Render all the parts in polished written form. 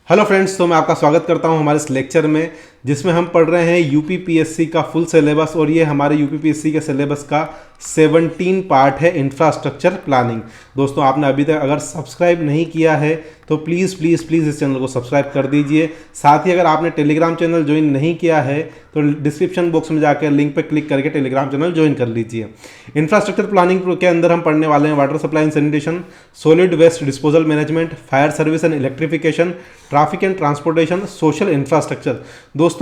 Hello friends, तो मैं आपका स्वागत करता हूं हमारे इस लेक्चर में जिसमें हम पढ़ रहे हैं यूपीपीएससी का फुल सिलेबस। और ये हमारे यूपीपीएससी के सिलेबस का 17 पार्ट है इंफ्रास्ट्रक्चर प्लानिंग। दोस्तों, आपने अभी तक अगर सब्सक्राइब नहीं किया है तो प्लीज़ प्लीज़ प्लीज़ इस चैनल को सब्सक्राइब कर दीजिए। साथ ही अगर आपने टेलीग्राम चैनल ज्वाइन नहीं किया है तो डिस्क्रिप्शन बॉक्स में जाकर लिंक पर क्लिक करके टेलीग्राम चैनल ज्वाइन कर लीजिए। इंफ्रास्ट्रक्चर प्लानिंग के अंदर हम पढ़ने वाले हैं water supply and sanitation, solid waste disposal management, fire service and electrification, traffic and transportation, social infrastructure. दोस्तों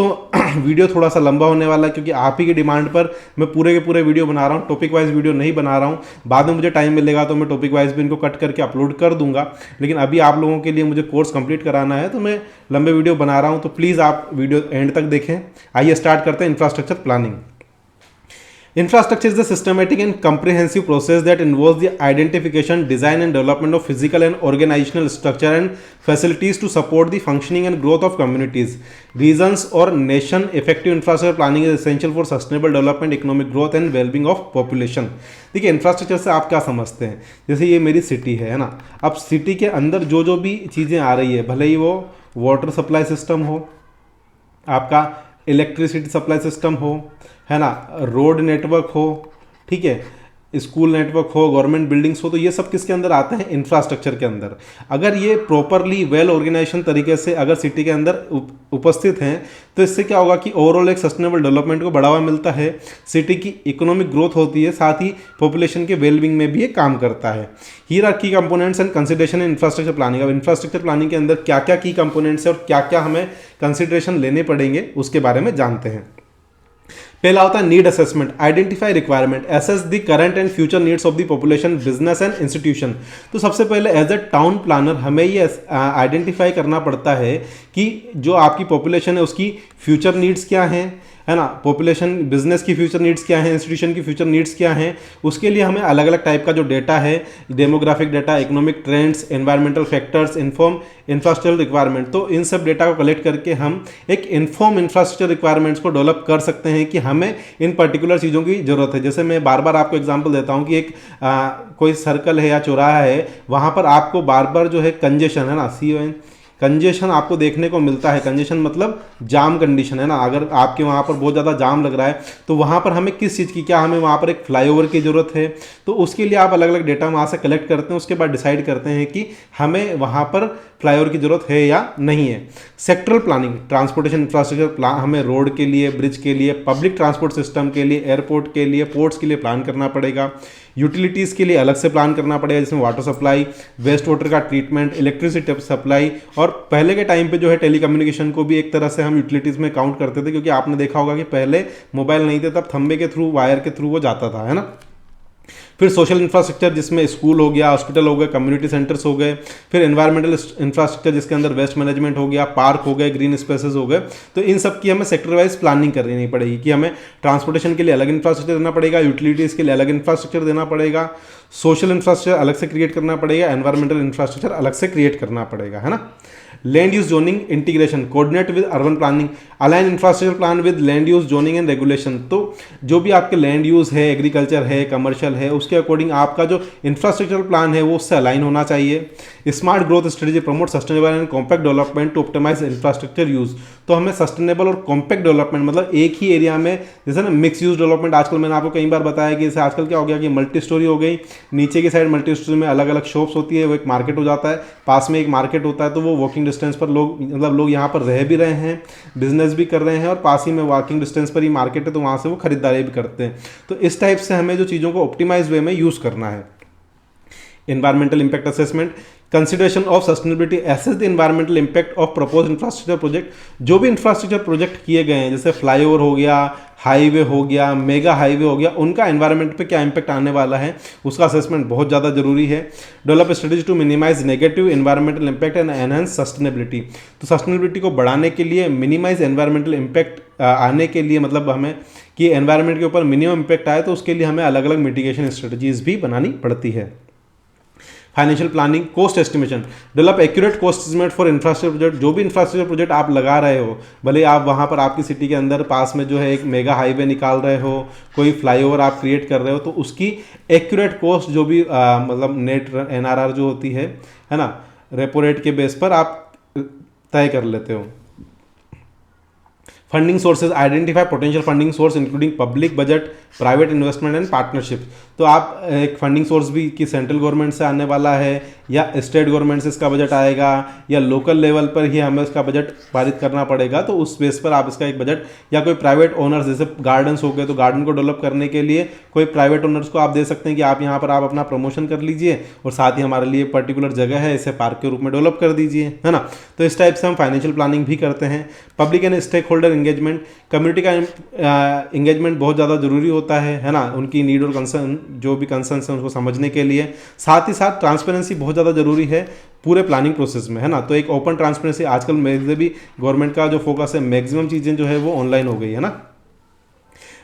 वीडियो थोड़ा सा लंबा होने वाला है क्योंकि आप ही की डिमांड पर मैं पूरे के पूरे वीडियो बना रहा हूँ, टॉपिक वाइज वीडियो नहीं बना रहा हूँ। बाद में मुझे टाइम मिलेगा तो मैं टॉपिक वाइज भी इनको कट करके अपलोड कर दूंगा, लेकिन अभी आप लोगों के लिए मुझे कोर्स कंप्लीट कराना है तो मैं लंबे वीडियो बना रहा हूँ। तो प्लीज़ आप वीडियो एंड तक देखें। आइए स्टार्ट करते हैं infrastructure planning. Infrastructure is the systematic and comprehensive process that involves the identification, design and development of physical and organizational structure and facilities to support the functioning and growth of communities, regions or nation. Effective infrastructure planning is essential for sustainable development, economic growth and well-being of population. देखिए, infrastructure से आप क्या समझते हैं? जैसे ये मेरी city है ना, अब सिटी के अंदर जो जो भी चीज़ें आ रही है, भले ही वो वाटर सप्लाई सिस्टम हो, आपका इलेक्ट्रिसिटी सप्लाई सिस्टम हो, है ना, रोड नेटवर्क हो, ठीक है, स्कूल नेटवर्क हो, गवर्नमेंट बिल्डिंग्स हो, तो ये सब किसके अंदर आते हैं? इंफ्रास्ट्रक्चर के अंदर। अगर ये प्रॉपरली वेल ऑर्गेनाइजेशन तरीके से अगर सिटी के अंदर उपस्थित हैं तो इससे क्या होगा कि ओवरऑल एक सस्टेनेबल डेवलपमेंट को बढ़ावा मिलता है, सिटी की इकोनॉमिक ग्रोथ होती है, साथ ही पॉपुलेशन के वेलबींग में भी ये काम करता है। Hierarchy components and consideration in infrastructure planning. अब इंफ्रास्ट्रक्चर प्लानिंग के अंदर क्या क्या की कंपोनेंट्स है और क्या क्या हमें कंसिडरेशन लेने पड़ेंगे उसके बारे में जानते हैं। पहला होता है need assessment. Identify requirement, assess the current and future needs of the population, business and institution. तो सबसे पहले एज अ टाउन प्लानर हमें ये आइडेंटिफाई करना पड़ता है कि जो आपकी पॉपुलेशन है उसकी फ्यूचर नीड्स क्या हैं, है ना, पॉपुलेशन बिजनेस की फ्यूचर नीड्स क्या हैं, इंस्टीट्यूशन की फ्यूचर नीड्स क्या हैं। उसके लिए हमें अलग अलग टाइप का जो डेटा है, demographic data, economic trends, environmental factors, inform infrastructure requirement, तो इन सब डेटा को कलेक्ट करके हम एक इन्फॉर्म इंफ्रास्ट्रक्चर रिक्वायरमेंट्स को डेवलप कर सकते हैं कि हमें इन पर्टिकुलर चीज़ों की ज़रूरत है। जैसे मैं बार बार आपको एग्जांपल देता हूं कि एक कोई सर्कल है या चौराहा है, वहां पर आपको बार बार जो है कंजेशन, है ना, CON कंजेशन आपको देखने को मिलता है। कंजेशन मतलब जाम कंडीशन, है ना। अगर आपके वहाँ पर बहुत ज़्यादा जाम लग रहा है तो वहाँ पर हमें किस चीज़ की, क्या हमें वहाँ पर एक फ्लाईओवर की ज़रूरत है, तो उसके लिए आप अलग अलग डेटा वहाँ से कलेक्ट करते हैं। उसके बाद डिसाइड करते हैं कि हमें वहाँ पर फ्लाईओवर की ज़रूरत है या नहीं है। Sectoral planning, transportation infrastructure plan, हमें रोड के लिए, ब्रिज के लिए, पब्लिक ट्रांसपोर्ट सिस्टम के लिए, एयरपोर्ट के लिए, पोर्ट्स के लिए प्लान करना पड़ेगा। यूटिलिटीज़ के लिए अलग से प्लान करना पड़ेगा, जिसमें वाटर सप्लाई, वेस्ट वाटर का ट्रीटमेंट, इलेक्ट्रिसिटी सप्लाई। और पहले के टाइम पे जो है टेलीकम्युनिकेशन को भी एक तरह से हम यूटिलिटीज़ में काउंट करते थे, क्योंकि आपने देखा होगा कि पहले मोबाइल नहीं थे, तब खंबे के थ्रू, वायर के थ्रू वो जाता था, है ना। फिर सोशल इंफ्रास्ट्रक्चर, जिसमें स्कूल हो गया, हॉस्पिटल हो गए, कम्युनिटी सेंटर्स हो गए। फिर एनवायरमेंटल इंफ्रास्ट्रक्चर, जिसके अंदर वेस्ट मैनेजमेंट हो गया, पार्क हो गए, ग्रीन स्पेसेस हो गए। तो इन सब की हमें सेक्टर वाइज प्लानिंग करनी पड़ेगी कि हमें ट्रांसपोर्टेशन के लिए अलग इंफ्रास्ट्रक्चर देना पड़ेगा, यूटिलिटीज़ के लिए अलग इंफ्रास्ट्रक्चर देना पड़ेगा, सोशल इंफ्रास्ट्रक्चर अलग से क्रिएट करना पड़ेगा, एनवायरमेंटल इंफ्रास्ट्रक्चर अलग से क्रिएट करना पड़ेगा, है ना। Land use zoning integration, coordinate with urban planning, align infrastructure plan with land use zoning and regulation. तो जो भी आपके लैंड यूज है, एग्रीकल्चर है, कमर्शियल है, उसके अकॉर्डिंग आपका जो इंफ्रास्ट्रक्चर प्लान है वो उससे अलाइन होना चाहिए। Smart growth strategy promote sustainable and compact development to optimize infrastructure use. तो हमें सस्टेनेबल और कॉम्पैक्ट डेवलपमेंट, मतलब एक ही एरिया में, जैसे ना मिक्स यूज डेवलपमेंट, आजकल मैंने आपको कई बार बताया कि जैसे आजकल क्या हो गया कि मल्टी स्टोरी हो गई, नीचे की साइड मल्टी स्टोरी में अलग अलग शॉप्स होती है, वो एक मार्केट हो जाता है, पास में एक मार्केट होता है, तो वो वॉकिंग डिस्टेंस पर लोग, मतलब लोग यहाँ पर रह भी रहे हैं, बिजनेस भी कर रहे हैं, और पास ही में वॉकिंग डिस्टेंस पर ही मार्केट है, तो वहाँ से वो खरीदारी भी करते हैं। तो इस टाइप से हमें जो चीज़ों को ऑप्टिमाइज वे में यूज़ करना है। Environmental impact assessment, consideration of sustainability, assess the environmental impact of propose infrastructure project. जो भी इंफ्रास्ट्रक्चर प्रोजेक्ट किए गए हैं, जैसे फ्लाईओवर हो गया, हाईवे हो गया, मेगा हाईवे हो गया, उनका एनवायरनमेंट पे क्या इम्पैक्ट आने वाला है उसका असेसमेंट बहुत ज़्यादा जरूरी है। Develop strategy to minimize negative environmental impact and enhance sustainability. तो सस्टेनेबिलिटी को बढ़ाने के लिए, मिनिमाइज एनवायरमेंटल इम्पैक्ट आने के लिए, मतलब हमें कि एनवायरनमेंट के ऊपर मिनिमम इम्पैक्ट आए, तो उसके लिए हमें अलग अलग मिटिगेशन स्ट्रेटजीज भी बनानी पड़ती है। Financial planning, cost estimation, develop accurate cost estimate for infrastructure project. जो भी इंफ्रास्ट्रक्चर प्रोजेक्ट आप लगा रहे हो, भले आप वहाँ पर आपकी सिटी के अंदर पास में जो है एक मेगा हाईवे निकाल रहे हो, कोई फ्लाईओवर आप क्रिएट कर रहे हो, तो उसकी एक्यूरेट कॉस्ट जो भी मतलब नेट NRR जो होती है ना, रेपो रेट के बेस पर आप तय कर लेते हो। Funding sources, identify potential funding source including public budget, private investment and partnership. तो आप एक फंडिंग सोर्स भी कि सेंट्रल गवर्नमेंट से आने वाला है या स्टेट गवर्नमेंट से इसका बजट आएगा या लोकल लेवल पर ही हमें इसका बजट पारित करना पड़ेगा, तो उस बेस पर आप इसका एक बजट, या कोई प्राइवेट ओनर्स जैसे गार्डन्स हो गए तो गार्डन को डेवलप करने के लिए कोई प्राइवेट ओनर्स को आप दे सकते हैं कि आप यहाँ पर आप अपना प्रमोशन कर लीजिए और साथ ही हमारे लिए पर्टिकुलर जगह है इसे पार्क के रूप में डेवलप कर दीजिए, है ना। तो इस टाइप से हम फाइनेंशियल प्लानिंग भी करते हैं। Public and stakeholder engagement, community का एंगेजमेंट बहुत ज़्यादा जरूरी होता है ना, उनकी नीड और कंसर्न, जो भी कंसर्न है उनको समझने के लिए। साथ ही साथ ट्रांसपेरेंसी बहुत ज़्यादा जरूरी है पूरे प्लानिंग प्रोसेस में, है ना। तो एक ओपन ट्रांसपेरेंसी, आजकल में भी गवर्नमेंट का जो फोकस है मैक्सिमम चीज़ें जो है वो ऑनलाइन हो गई है ना।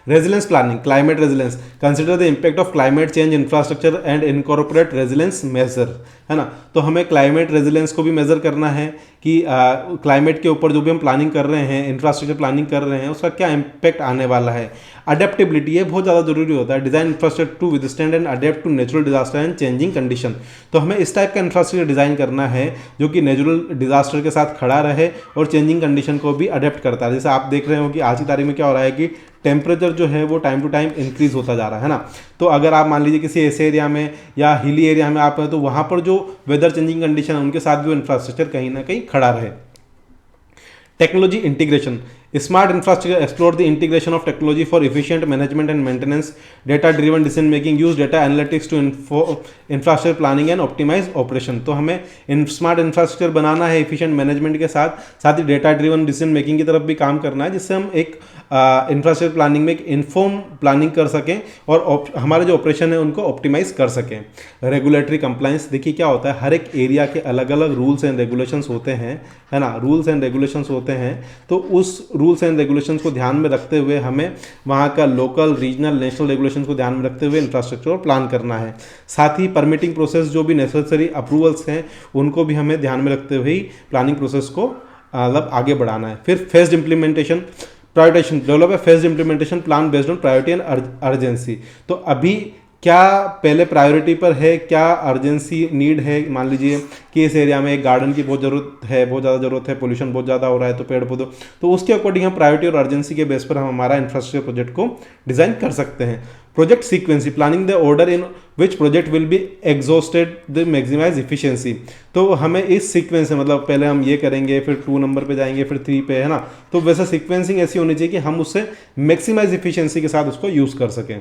Resilience planning, climate resilience, consider the impact of climate change infrastructure and incorporate resilience measure, है ना। तो हमें क्लाइमेट रेजिलेंस को भी मेजर करना है कि क्लाइमेट के ऊपर जो भी हम प्लानिंग कर रहे हैं, इंफ्रास्ट्रक्चर प्लानिंग कर रहे हैं, उसका क्या इम्पैक्ट आने वाला है। अडेप्टेबिलिटी, ये बहुत ज़्यादा जरूरी होता है। Design infrastructure to withstand and adapt to natural disaster and changing condition. तो हमें इस टाइप का इंफ्रास्ट्रक्चर डिजाइन करना है जो कि नेचुरल डिजास्टर के साथ खड़ा रहे और चेंजिंग कंडीशन को भी अडेप्ट करता है। जैसे आप देख रहे हो कि आज की तारीख में क्या हो रहा है कि टेम्परेचर जो है वो टाइम टू टाइम इंक्रीज होता जा रहा है ना। तो अगर आप मान लीजिए किसी ऐसे एरिया में या हिली एरिया में आप हैं तो वहाँ पर जो वेदर चेंजिंग कंडीशन है उनके साथ भी वो इंफ्रास्ट्रक्चर कहीं ना कहीं खड़ा रहे। Technology integration, smart infrastructure explore the integration of technology for efficient management and maintenance, data driven decision making, use data analytics to infrastructure planning and optimize operation. तो हमें स्मार्ट इंफ्रास्ट्रक्चर बनाना है एफिशिएंट मैनेजमेंट के साथ साथ ही data driven decision making की तरफ भी काम करना है, जिससे हम एक इंफ्रास्ट्रक्चर प्लानिंग में एक इन्फॉर्म प्लानिंग कर सकें और हमारे जो ऑपरेशन है उनको ऑप्टिमाइज कर सकें। रेगुलेटरी कंप्लायंस, देखिए क्या होता है, हर एक एरिया के अलग अलग रूल्स एंड रेगुलेशंस होते हैं, है ना, रूल्स एंड रेगुलेशंस होते हैं। तो उस रूल्स एंड रेगुलेशंस को ध्यान में रखते हुए हमें वहाँ का लोकल, रीजनल, नेशनल रेगुलेशंस को ध्यान में रखते हुए इंफ्रास्ट्रक्चर प्लान करना है। साथ ही परमिटिंग प्रोसेस, जो भी नेसेसरी अप्रूवल्स हैं उनको भी हमें ध्यान में रखते हुए ही प्लानिंग प्रोसेस को मतलब आगे बढ़ाना है। फिर phased implementation, prioritisation, develop a phased implementation plan based on priority and urgency. तो अभी क्या पहले प्रायोरिटी पर है, क्या अर्जेंसी नीड है। मान लीजिए कि इस एरिया में एक गार्डन की बहुत ज़रूरत है, बहुत ज़्यादा ज़रूरत है, पोल्यूशन बहुत ज़्यादा हो रहा है, तो पेड़ पौधों, तो उसके अकॉर्डिंग हम प्रायोरिटी और अर्जेंसी के बेस पर हम हमारा इंफ्रास्ट्रक्चर प्रोजेक्ट को डिज़ाइन कर सकते हैं। Project sequencing, planning the order in which project will be exhausted the maximise efficiency. तो हमें इस सीक्वेंस से मतलब पहले हम ये करेंगे, फिर 2 नंबर पे जाएंगे, फिर 3 पे, है ना। तो वैसे सीक्वेंसिंग ऐसी होनी चाहिए कि हम उससे मैक्सिमाइज इफिशियंसी के साथ उसको यूज़ कर सकें।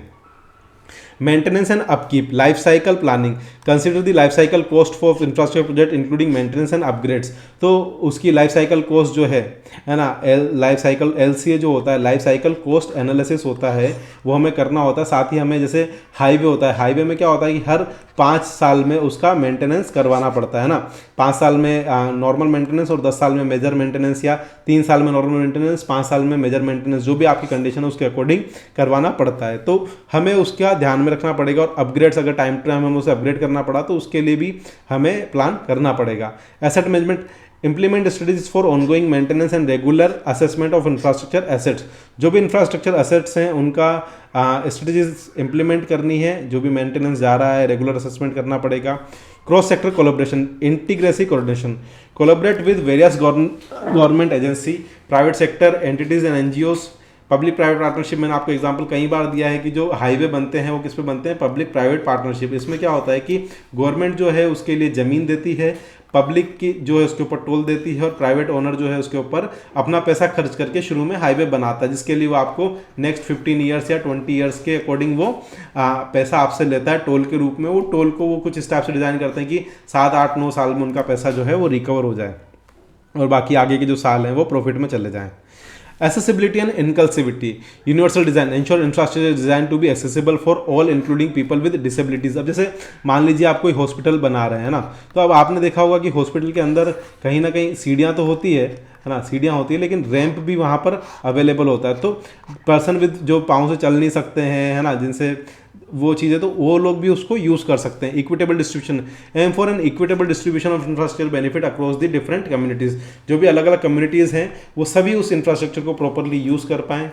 Maintenance and upkeep, life cycle planning, consider the life cycle cost for infrastructure project including maintenance and upgrades. तो उसकी लाइफ साइकिल कॉस्ट जो है ना, लाइफ साइकिल LCA जो होता है, लाइफ साइकिल कॉस्ट एनालिसिस होता है, वो हमें करना होता है। साथ ही हमें जैसे हाईवे होता है, हाईवे में क्या होता है कि हर 5 साल में उसका मेंटेनेंस करवाना पड़ता है ना। 5 साल में नॉर्मल मेंटेनेंस और 10 साल में मेजर मेंटेनेंस, या 3 साल में नॉर्मल मेंटेनेंस, 5 साल में मेजर मेंटेनेंस, जो भी आपकी कंडीशन है उसके अकॉर्डिंग करवाना पड़ता है। तो हमें उसका ध्यान में रखना पड़ेगा। और अपग्रेड्स, अगर टाइम टू टाइम हमें उसे अपग्रेड करना पड़ा तो उसके लिए भी हमें प्लान करना पड़ेगा। Asset management, implement strategies for ongoing maintenance and regular assessment of infrastructure assets. जो भी इंफ्रास्ट्रक्चर एसेट्स हैं उनका स्ट्रेटजीज इंप्लीमेंट करनी है, जो भी मेंटेनेंस जा रहा है रेगुलर असेसमेंट करना पड़ेगा। Cross sector collaboration, interagency coordination, collaborate with various government agency, private sector entities and NGOs। Public private partnership, मैंने आपको एग्जांपल कई बार दिया है कि जो हाईवे बनते हैं वो किस पे बनते हैं, पब्लिक प्राइवेट पार्टनरशिप। इसमें क्या होता है कि गवर्नमेंट जो है उसके लिए ज़मीन देती है, पब्लिक की जो है उसके ऊपर टोल देती है, और प्राइवेट ओनर जो है उसके ऊपर अपना पैसा खर्च करके शुरू में हाईवे बनाता है, जिसके लिए वो आपको नेक्स्ट 15 ईयर्स या 20 ईयर्स के अकॉर्डिंग वो पैसा आपसे लेता है टोल के रूप में। वो टोल को वो कुछ इस टाइप से डिज़ाइन करते हैं कि 7, 8, 9 साल में उनका पैसा जो है वो रिकवर हो जाए और बाकी आगे के जो साल हैं वो प्रॉफिट में चले जाएँ। Accessibility and inclusivity, universal design, ensure infrastructure design to be accessible for all including people with disabilities। अब जैसे मान लीजिए आप कोई हॉस्पिटल बना रहे हैं ना, तो अब आपने देखा होगा कि हॉस्पिटल के अंदर कहीं ना कहीं सीढ़ियाँ तो होती है ना, सीढ़ियाँ होती है, लेकिन रैंप भी वहाँ पर अवेलेबल होता है। तो पर्सन विद जो पाँव से चल नहीं सकते हैं, है ना, जिनसे वो चीज़ें, तो वो लोग भी उसको यूज़ कर सकते हैं। Equitable distribution, aim for an equitable distribution of infrastructure benefit across the different communities. जो भी अलग अलग कम्युनिटीज़ हैं वो सभी उस इंफ्रास्ट्रक्चर को प्रॉपरली यूज़ कर पाएँ।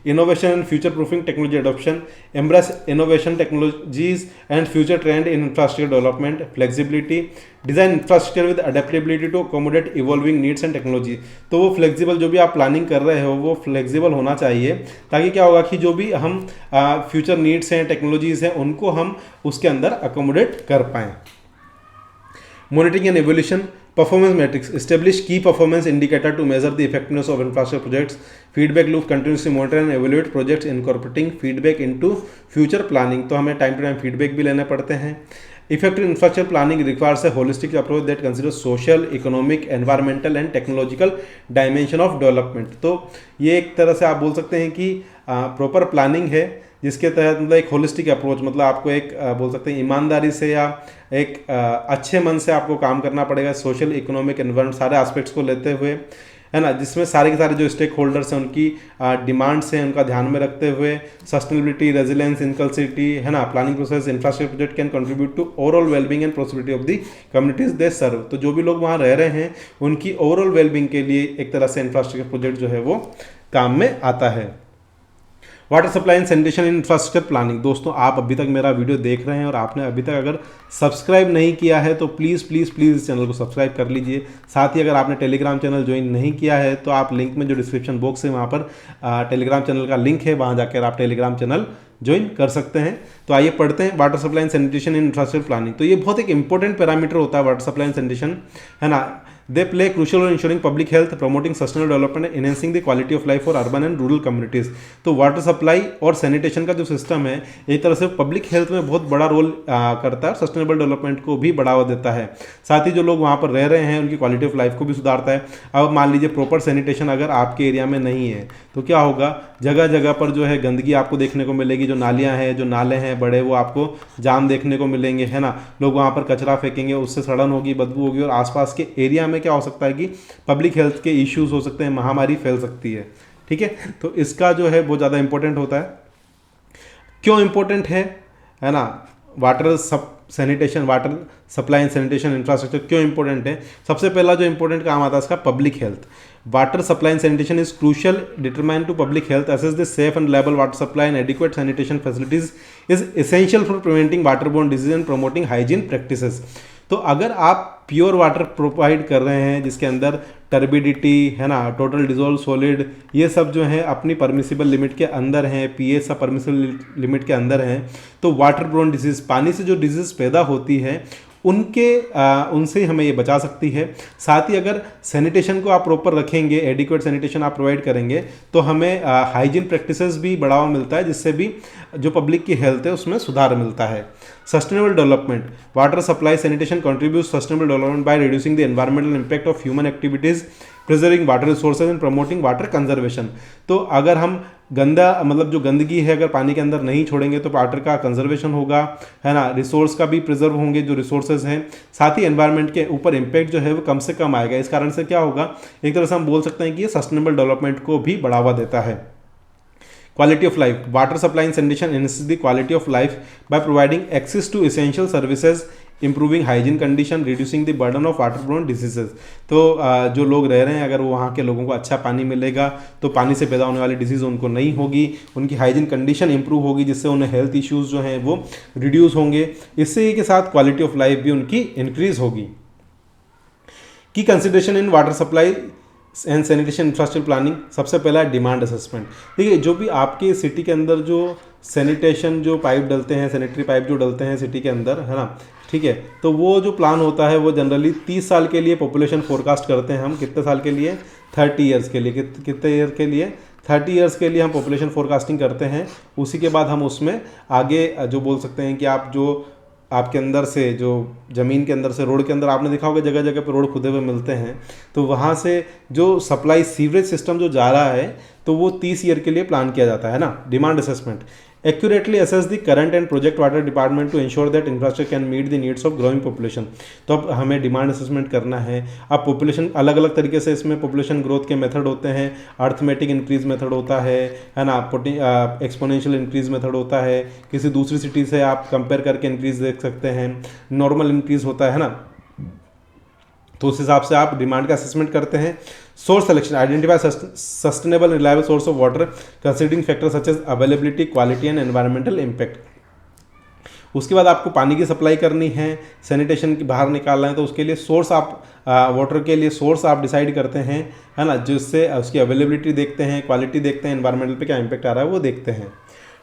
innovation and future proofing technology adoption, embrace innovation technologies and future trend in infrastructure development, flexibility, design infrastructure with adaptability to accommodate evolving needs and technology। तो वो फ्लेक्सिबल, जो भी आप प्लानिंग कर रहे हो वो फ्लेक्सिबल होना चाहिए, ताकि क्या होगा कि जो भी हम फ्यूचर नीड्स हैं, टेक्नोलॉजीज हैं, उनको हम उसके अंदर अकोमोडेट कर पाएँ। Monitoring and evaluation, performance metrics, establish key performance indicator to measure the effectiveness of infrastructure projects, feedback loop, continuously monitor and evaluate projects, incorporating feedback into future planning। तो हमें टाइम टू टाइम फीडबैक भी लेने पड़ते हैं। Effective infrastructure planning requires a holistic approach that considers social, economic, environmental and technological dimension of development। तो ये एक तरह से आप बोल सकते हैं कि प्रॉपर प्लानिंग है, जिसके तहत मतलब एक होलिस्टिक अप्रोच, मतलब आपको एक बोल सकते हैं ईमानदारी से या एक अच्छे मन से आपको काम करना पड़ेगा, सोशल, इकोनॉमिक, एनवायरमेंट सारे एस्पेक्ट्स को लेते हुए, है ना, जिसमें सारे के सारे जो स्टेक होल्डर्स हैं उनकी डिमांड्स हैं उनका ध्यान में रखते हुए सस्टेनेबिलिटी, रेजिलेंस, इंक्लूसिविटी, है ना, planning process, infrastructure project can contribute to overall wellbeing and prosperity of the communities they serve. तो जो भी लोग वहाँ रह रहे हैं उनकी ओवरऑल वेलबींग के लिए एक तरह से इंफ्रास्ट्रक्चर प्रोजेक्ट जो है वो काम में आता है। Water supply and sanitation in infrastructure planning. दोस्तों, आप अभी तक मेरा वीडियो देख रहे हैं और आपने अभी तक अगर सब्सक्राइब नहीं किया है तो प्लीज़ प्लीज़ प्लीज़ इस चैनल को सब्सक्राइब कर लीजिए। साथ ही अगर आपने टेलीग्राम चैनल ज्वाइन नहीं किया है तो आप लिंक में जो डिस्क्रिप्शन बॉक्स है वहाँ पर टेलीग्राम चैनल का लिंक है, वहाँ जाकर आप टेलीग्राम चैनल ज्वाइन कर सकते हैं। तो आइए पढ़ते हैं water supply and sanitation in infrastructure planning. तो ये बहुत एक इंपॉर्टेंट पैरामीटर होता है वाटर सप्लाई एंड सैनिटेशन, है ना। They play crucial role in ensuring public health, promoting sustainable development and enhancing the quality of life for urban and rural communities। तो water supply और सैनिटेशन का जो system है एक तरह से पब्लिक हेल्थ में बहुत बड़ा रोल करता है, सस्टेनेबल डेवलपमेंट को भी बढ़ावा देता है। साथ ही जो लोग वहाँ पर रह रहे हैं उनकी क्वालिटी ऑफ लाइफ को भी सुधारता है। अब मान लीजिए प्रॉपर सैनिटेशन अगर आपके एरिया में नहीं है तो क्या होगा, जगह जगह पर जो है गंदगी आपको देखने को मिलेगी, जो नालियाँ हैं, जो नाले हैं बड़े, वो आपको जाम देखने को मिलेंगे, है ना। लोग वहाँ पर कचरा फेंकेंगे, उससे सड़न होगी, बदबू होगी और आसपास के एरिया में क्या हो सकता है कि पब्लिक हेल्थ के इश्यूज हो सकते हैं, महामारी फैल सकती है। ठीक है, तो इसका जो है बहुत ज़्यादा इंपॉर्टेंट होता है। क्यों इंपॉर्टेंट है ना, water sanitation, water supply and sanitation infrastructure क्यों इंपॉर्टेंट है। सबसे पहला जो इंपॉर्टेंट काम आता है इसका public health. Water supply and sanitation is crucial determine to public health, access the safe and reliable water supply and adequate sanitation facilities is essential for preventing water borne disease and promoting hygiene practices. तो अगर आप pure water provide कर रहे हैं जिसके अंदर turbidity, है ना, टोटल डिजोल्व सॉलिड, ये सब जो है अपनी परमिसिबल लिमिट के अंदर हैं, पीएच सब परमिसिबल लिमिट के अंदर हैं, तो वाटर बोर्न डिजीज, पानी से जो डिजीज पैदा होती है उनसे हमें ये बचा सकती है। साथ ही अगर सैनिटेशन को आप प्रॉपर रखेंगे, एडिक्वेट सैनिटेशन आप प्रोवाइड करेंगे तो हमें हाइजीन प्रैक्टिसेस भी बढ़ावा मिलता है, जिससे भी जो पब्लिक की हेल्थ है उसमें सुधार मिलता है। Sustainable development, water supply sanitation contribute sustainable development by reducing the environmental impact of human activities, preserving water resources and promoting water conservation. तो अगर हम गंदा मतलब जो गंदगी है अगर पानी के अंदर नहीं छोड़ेंगे तो वाटर का कंजर्वेशन होगा, है ना, रिसोर्स का भी प्रिजर्व होंगे जो रिसोर्सेज हैं, साथ ही एनवायरनमेंट के ऊपर इम्पैक्ट जो है वो कम से कम आएगा। इस कारण से क्या होगा, एक तरह से हम बोल सकते हैं कि ये सस्टेनेबल डेवलपमेंट को भी बढ़ावा देता है। Quality of life, water supply and sanitation enhances the quality of life by providing access to essential services, improving hygiene condition, reducing the burden of waterborne diseases। तो जो लोग रह रहे हैं अगर वहाँ के लोगों को अच्छा पानी मिलेगा तो पानी से पैदा होने वाली डिजीज़ उनको नहीं होगी, उनकी हाइजीन कंडीशन इंप्रूव होगी, जिससे उन्हें हेल्थ इश्यूज़ जो हैं वो रिड्यूस होंगे। इससे के साथ क्वालिटी ऑफ लाइफ भी उनकी इंक्रीज होगी। की consideration in water supply and sanitation infrastructure planning, सबसे पहला है डिमांड असेसमेंट। देखिए, जो भी आपके सिटी के अंदर जो सैनिटेशन जो पाइप डलते हैं, सैनिटरी पाइप जो डलते हैं सिटी के अंदर, है ना, ठीक है, तो वो जो प्लान होता है वो जनरली 30 साल के लिए पॉपुलेशन फोरकास्ट करते हैं हम। कितने साल के लिए, 30 ईयर्स के लिए। कितने ईयर के लिए, 30 ईयर्स के लिए हम पॉपुलेशन फोरकास्टिंग करते हैं। उसी के बाद हम उसमें आगे जो बोल सकते हैं कि आप जो आपके अंदर से जो ज़मीन के अंदर से रोड के अंदर आपने देखा होगा जगह जगह पे रोड खुदे हुए मिलते हैं, तो वहाँ से जो सप्लाई सीवरेज सिस्टम जो जा रहा है तो वो 30 ईयर के लिए प्लान किया जाता है ना। Demand assessment, accurately assess the current and project water department to ensure that infrastructure can meet the needs of growing population. तो अब हमें डिमांड असेसमेंट करना है। अब पॉपुलेशन अलग अलग तरीके से इसमें पॉपुलेशन ग्रोथ के मेथड होते हैं। अर्थमेटिक इंक्रीज मेथड होता है ना, एक्सपोनेंशियल इंक्रीज मेथड होता है, किसी दूसरी सिटी से आप कंपेयर करके इंक्रीज देख सकते हैं, नॉर्मल इंक्रीज होता है ना। तो उस हिसाब से आप डिमांड का असेसमेंट करते हैं। Source selection, identify sustainable reliable source of water considering factor such as availability, quality and environmental impact. उसके बाद आपको पानी की सप्लाई करनी है, सैनिटेशन की बाहर निकालना है, तो उसके लिए सोर्स आप वाटर के लिए सोर्स आप डिसाइड करते हैं, है ना, जिससे उसकी अवेलेबिलिटी देखते हैं, क्वालिटी देखते हैं, एनवायरमेंटल पे क्या इंपैक्ट आ रहा है वो देखते हैं।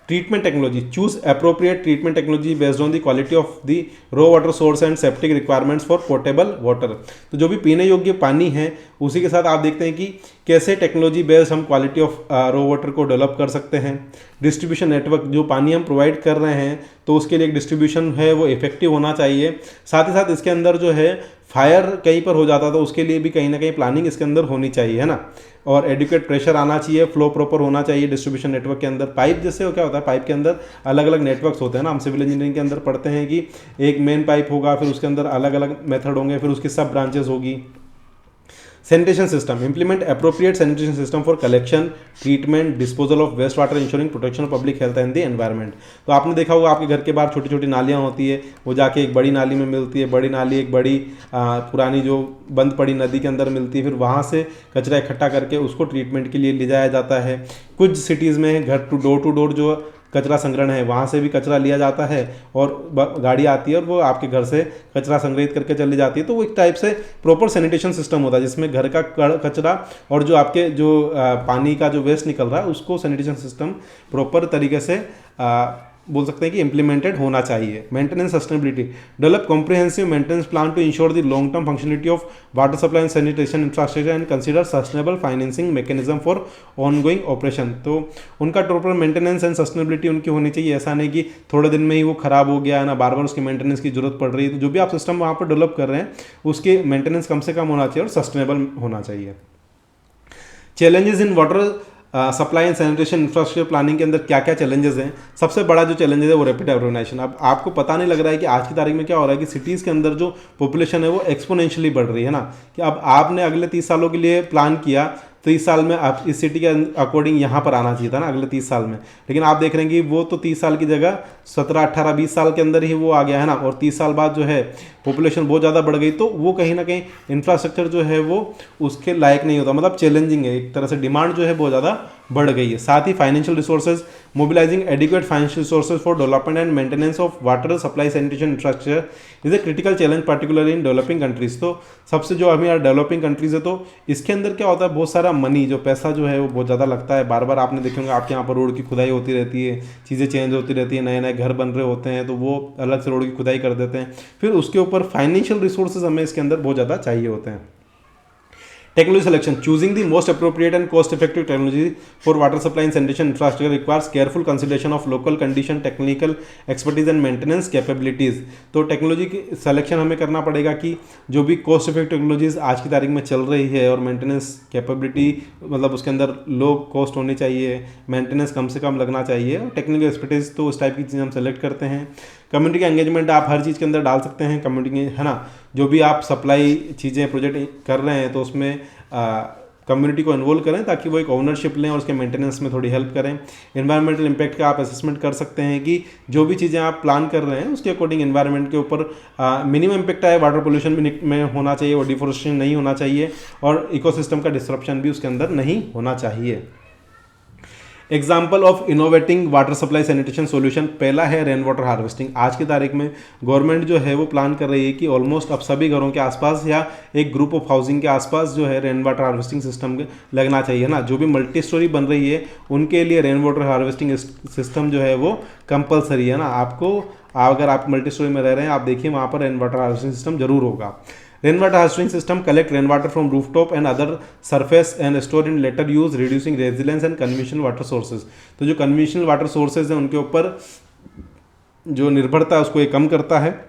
Treatment technology, choose appropriate treatment technology based on the quality of the raw water source and septic requirements for portable water. तो जो भी पीने योग्य पानी है उसी के साथ आप देखते हैं कि कैसे टेक्नोलॉजी बेस्ड हम क्वालिटी ऑफ रो वाटर को डेवलप कर सकते हैं। डिस्ट्रीब्यूशन नेटवर्क, जो पानी हम प्रोवाइड कर रहे हैं तो उसके लिए एक डिस्ट्रीब्यूशन है वो इफेक्टिव होना चाहिए। साथ ही साथ इसके अंदर जो है फायर कहीं पर हो जाता तो उसके लिए भी कहीं ना कहीं प्लानिंग इसके अंदर होनी चाहिए, है ना। और एडुकेट प्रेशर आना चाहिए, फ्लो प्रॉपर होना चाहिए डिस्ट्रीब्यूशन नेटवर्क के अंदर। पाइप जैसे वो क्या होता है, पाइप के अंदर अलग अलग नेटवर्क्स होते हैं ना, हम सिविल इंजीनियरिंग के अंदर पढ़ते हैं कि एक मेन पाइप होगा, फिर उसके अंदर अलग अलग मेथड होंगे, फिर उसकी सब ब्रांचेस होगी। Sanitation system, implement appropriate sanitation system for collection, treatment, disposal of waste water, ensuring protection of public health and the environment. तो आपने देखा होगा आपके घर के बाहर छोटी छोटी नालियाँ होती है, वो जाके एक बड़ी नाली में मिलती है, बड़ी नाली एक बड़ी पुरानी जो बंद पड़ी नदी के अंदर मिलती है, फिर वहाँ से कचरा इकट्ठा करके उसको ट्रीटमेंट के लिए ले जाया जाता है। कुछ सिटीज़ में घर टू डोर जो कचरा संग्रहण है वहाँ से भी कचरा लिया जाता है और गाड़ी आती है और वो आपके घर से कचरा संग्रहित करके चली जाती है। तो वो एक टाइप से प्रॉपर सैनिटेशन सिस्टम होता है जिसमें घर का कचरा और जो आपके जो पानी का जो वेस्ट निकल रहा है उसको सैनिटेशन सिस्टम प्रॉपर तरीके से बोल सकते हैं कि इम्प्लीमेंटेड होना चाहिए। Maintenance sustainability, develop comprehensive maintenance plan to ensure the long term functionality of water supply and sanitation infrastructure and consider sustainable financing mechanism for ongoing operation. तो उनका प्रॉपर मेंटेनेंस एंड सस्टेनेबिलिटी उनकी होनी चाहिए। ऐसा नहीं कि थोड़े दिन में ही वो खराब हो गया है ना, बार बार उसकी मेंटेनेंस की जरूरत पड़ रही है। तो जो भी आप सिस्टम वहाँ पर डेवलप कर रहे हैं उसके मेंटेनेंस कम से कम होना चाहिए और सस्टेनेबल होना चाहिए। Challenges in water supply and sanitation infrastructure planning के अंदर क्या क्या चैलेंजेस हैं। सबसे बड़ा जो चैलेंजेस है वो रैपिड अर्बनाइजेशन। अब आपको पता नहीं लग रहा है कि आज की तारीख में क्या हो रहा है कि सिटीज़ के अंदर जो पॉपुलेशन है वो एक्सपोनेंशियली बढ़ रही है ना, कि अब आपने अगले 30 सालों के लिए प्लान किया, 30 साल में आप इस सिटी के अकॉर्डिंग यहाँ पर आना चाहिए था ना अगले 30 साल में, लेकिन आप देख रहे हैं कि वो तो 30 साल की जगह 17, 18, 20 साल के अंदर ही वो आ गया है ना, और 30 साल बाद जो है पॉपुलेशन बहुत ज़्यादा बढ़ गई, तो वो कहीं ना कहीं इंफ्रास्ट्रक्चर जो है वो उसके लायक नहीं होता, मतलब चैलेंजिंग है एक तरह से, डिमांड जो है बहुत ज़्यादा बढ़ गई है। साथ ही financial resources, mobilising adequate financial resources for development and maintenance of water supply sanitation infrastructure is a critical challenge particularly in developing countries. तो सबसे जो अभी यार डेवलपिंग कंट्रीज है तो इसके अंदर क्या होता है, बहुत सारा मनी जो पैसा जो है वो बहुत ज़्यादा लगता है। बार बार आपने देखे होंगे आपके यहाँ पर रोड की खुदाई होती रहती है, चीज़ें चेंज होती रहती है, नए नए घर बन रहे होते हैं तो वो अलग से रोड की खुदाई कर देते हैं, फिर उसके ऊपर फाइनेंशियल रिसोर्सेज हमें इसके अंदर बहुत ज़्यादा चाहिए होते हैं। Technology selection, choosing the most appropriate and cost-effective technology for water supply and sanitation infrastructure requires careful consideration of local condition, technical expertise and maintenance capabilities। तो टेक्नोलॉजी की सिलेक्शन हमें करना पड़ेगा कि जो भी कॉस्ट इफेक्टिव टेक्नोलॉजीज आज की तारीख में चल रही है और मेंटेनेंस कैपेबिलिटी मतलब उसके अंदर लो कॉस्ट होनी चाहिए, मेंटेनेंस कम से कम लगना चाहिए, और टेक्निकल एक्सपर्टीज तो उस टाइप की चीज़ें हम सेलेक्ट करते हैं। कम्युनिटी का एंगेजमेंट आप हर चीज़ के अंदर डाल सकते हैं, कम्युनिटी है ना, जो भी आप सप्लाई चीज़ें प्रोजेक्ट कर रहे हैं तो उसमें कम्युनिटी को इन्वॉल्व करें ताकि वो एक ओनरशिप लें और उसके मेंटेनेंस में थोड़ी हेल्प करें। एनवायरमेंटल इम्पैक्ट का आप असेसमेंट कर सकते हैं कि जो भी चीज़ें आप प्लान कर रहे हैं उसके अकॉर्डिंग एनवायरमेंट के ऊपर मिनिमम इम्पैक्ट आए, वाटर पोल्यूशन में होना चाहिए और डिफॉरेस्टेशन नहीं होना चाहिए और इकोसिस्टम का डिस्ट्रप्शन भी उसके अंदर नहीं होना चाहिए। Example of innovating water supply sanitation solution, पहला है रेन वाटर हार्वेस्टिंग। आज की तारीख में गवर्नमेंट जो है वो प्लान कर रही है कि ऑलमोस्ट अब सभी घरों के आसपास या एक ग्रुप ऑफ हाउसिंग के आसपास जो है रेन वाटर हार्वेस्टिंग सिस्टम लगना चाहिए ना। जो भी मल्टी स्टोरी बन रही है उनके लिए रेन वाटर हार्वेस्टिंग सिस्टम जो है वो कंपलसरी है ना। आपको अगर आप मल्टी स्टोरी में रह रहे हैं आप देखिए वहाँ पर रेन वाटर हार्वेस्टिंग सिस्टम जरूर होगा। Rain water harvesting system collect rain water from rooftop and other surface and store in later use, reducing resilience and conventional water sources. तो जो कन्वेंशनल वाटर सोर्सेज हैं उनके ऊपर जो निर्भरता है उसको ये कम करता है।